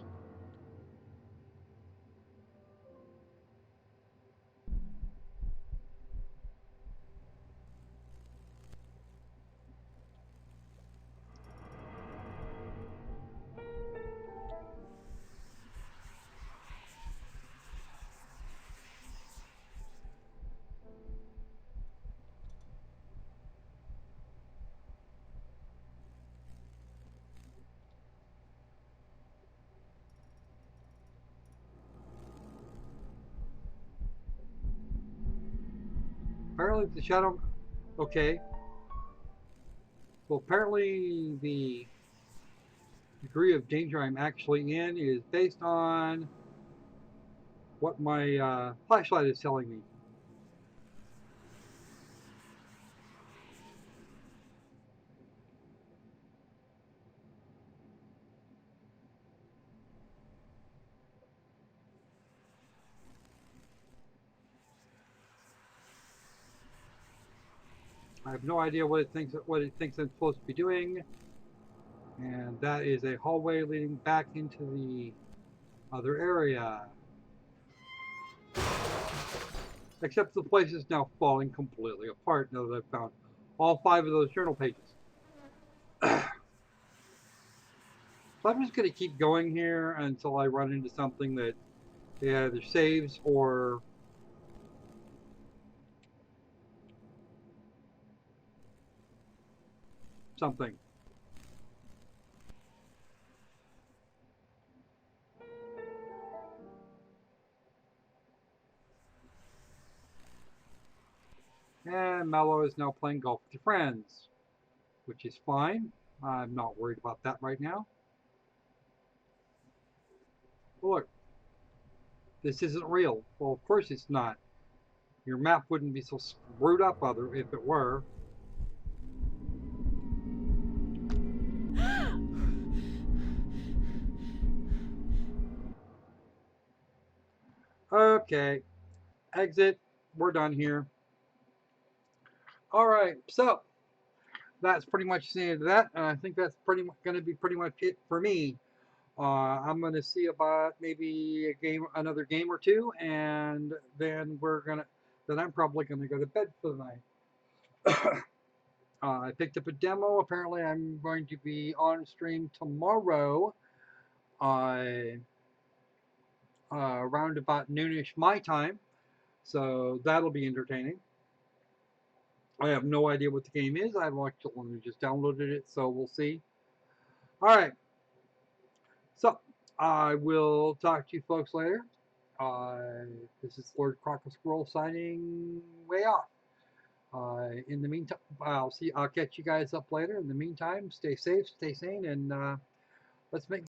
Apparently the shadow... Okay. Well, apparently the degree of danger I'm actually in is based on what my flashlight is telling me. I have no idea what it thinks I'm supposed to be doing. And that is a hallway leading back into the other area. Except the place is now falling completely apart now that I've found all 5 of those journal pages. So I'm just going to keep going here until I run into something that either saves or something. And Mellow is now playing golf with your friends, which is fine. I'm not worried about that right now. Look, This isn't real. Well, of course it's not. Your map wouldn't be so screwed up other if it were. Okay, exit. We're done here. All right, so that's pretty much the end of that, and I think that's pretty much going to be pretty much it for me. I'm going to see about maybe another game or two, and then then I'm probably gonna go to bed for the night. I picked up a demo. Apparently, I'm going to be on stream tomorrow, uh, around about noonish my time, so that'll be entertaining. I have no idea what the game is. I've actually just downloaded it, so we'll see. All right, so I will talk to you folks later. This is Lord Crocker Squirrel signing way off. In the meantime, I'll catch you guys up later. In the meantime, stay safe, stay sane, and let's make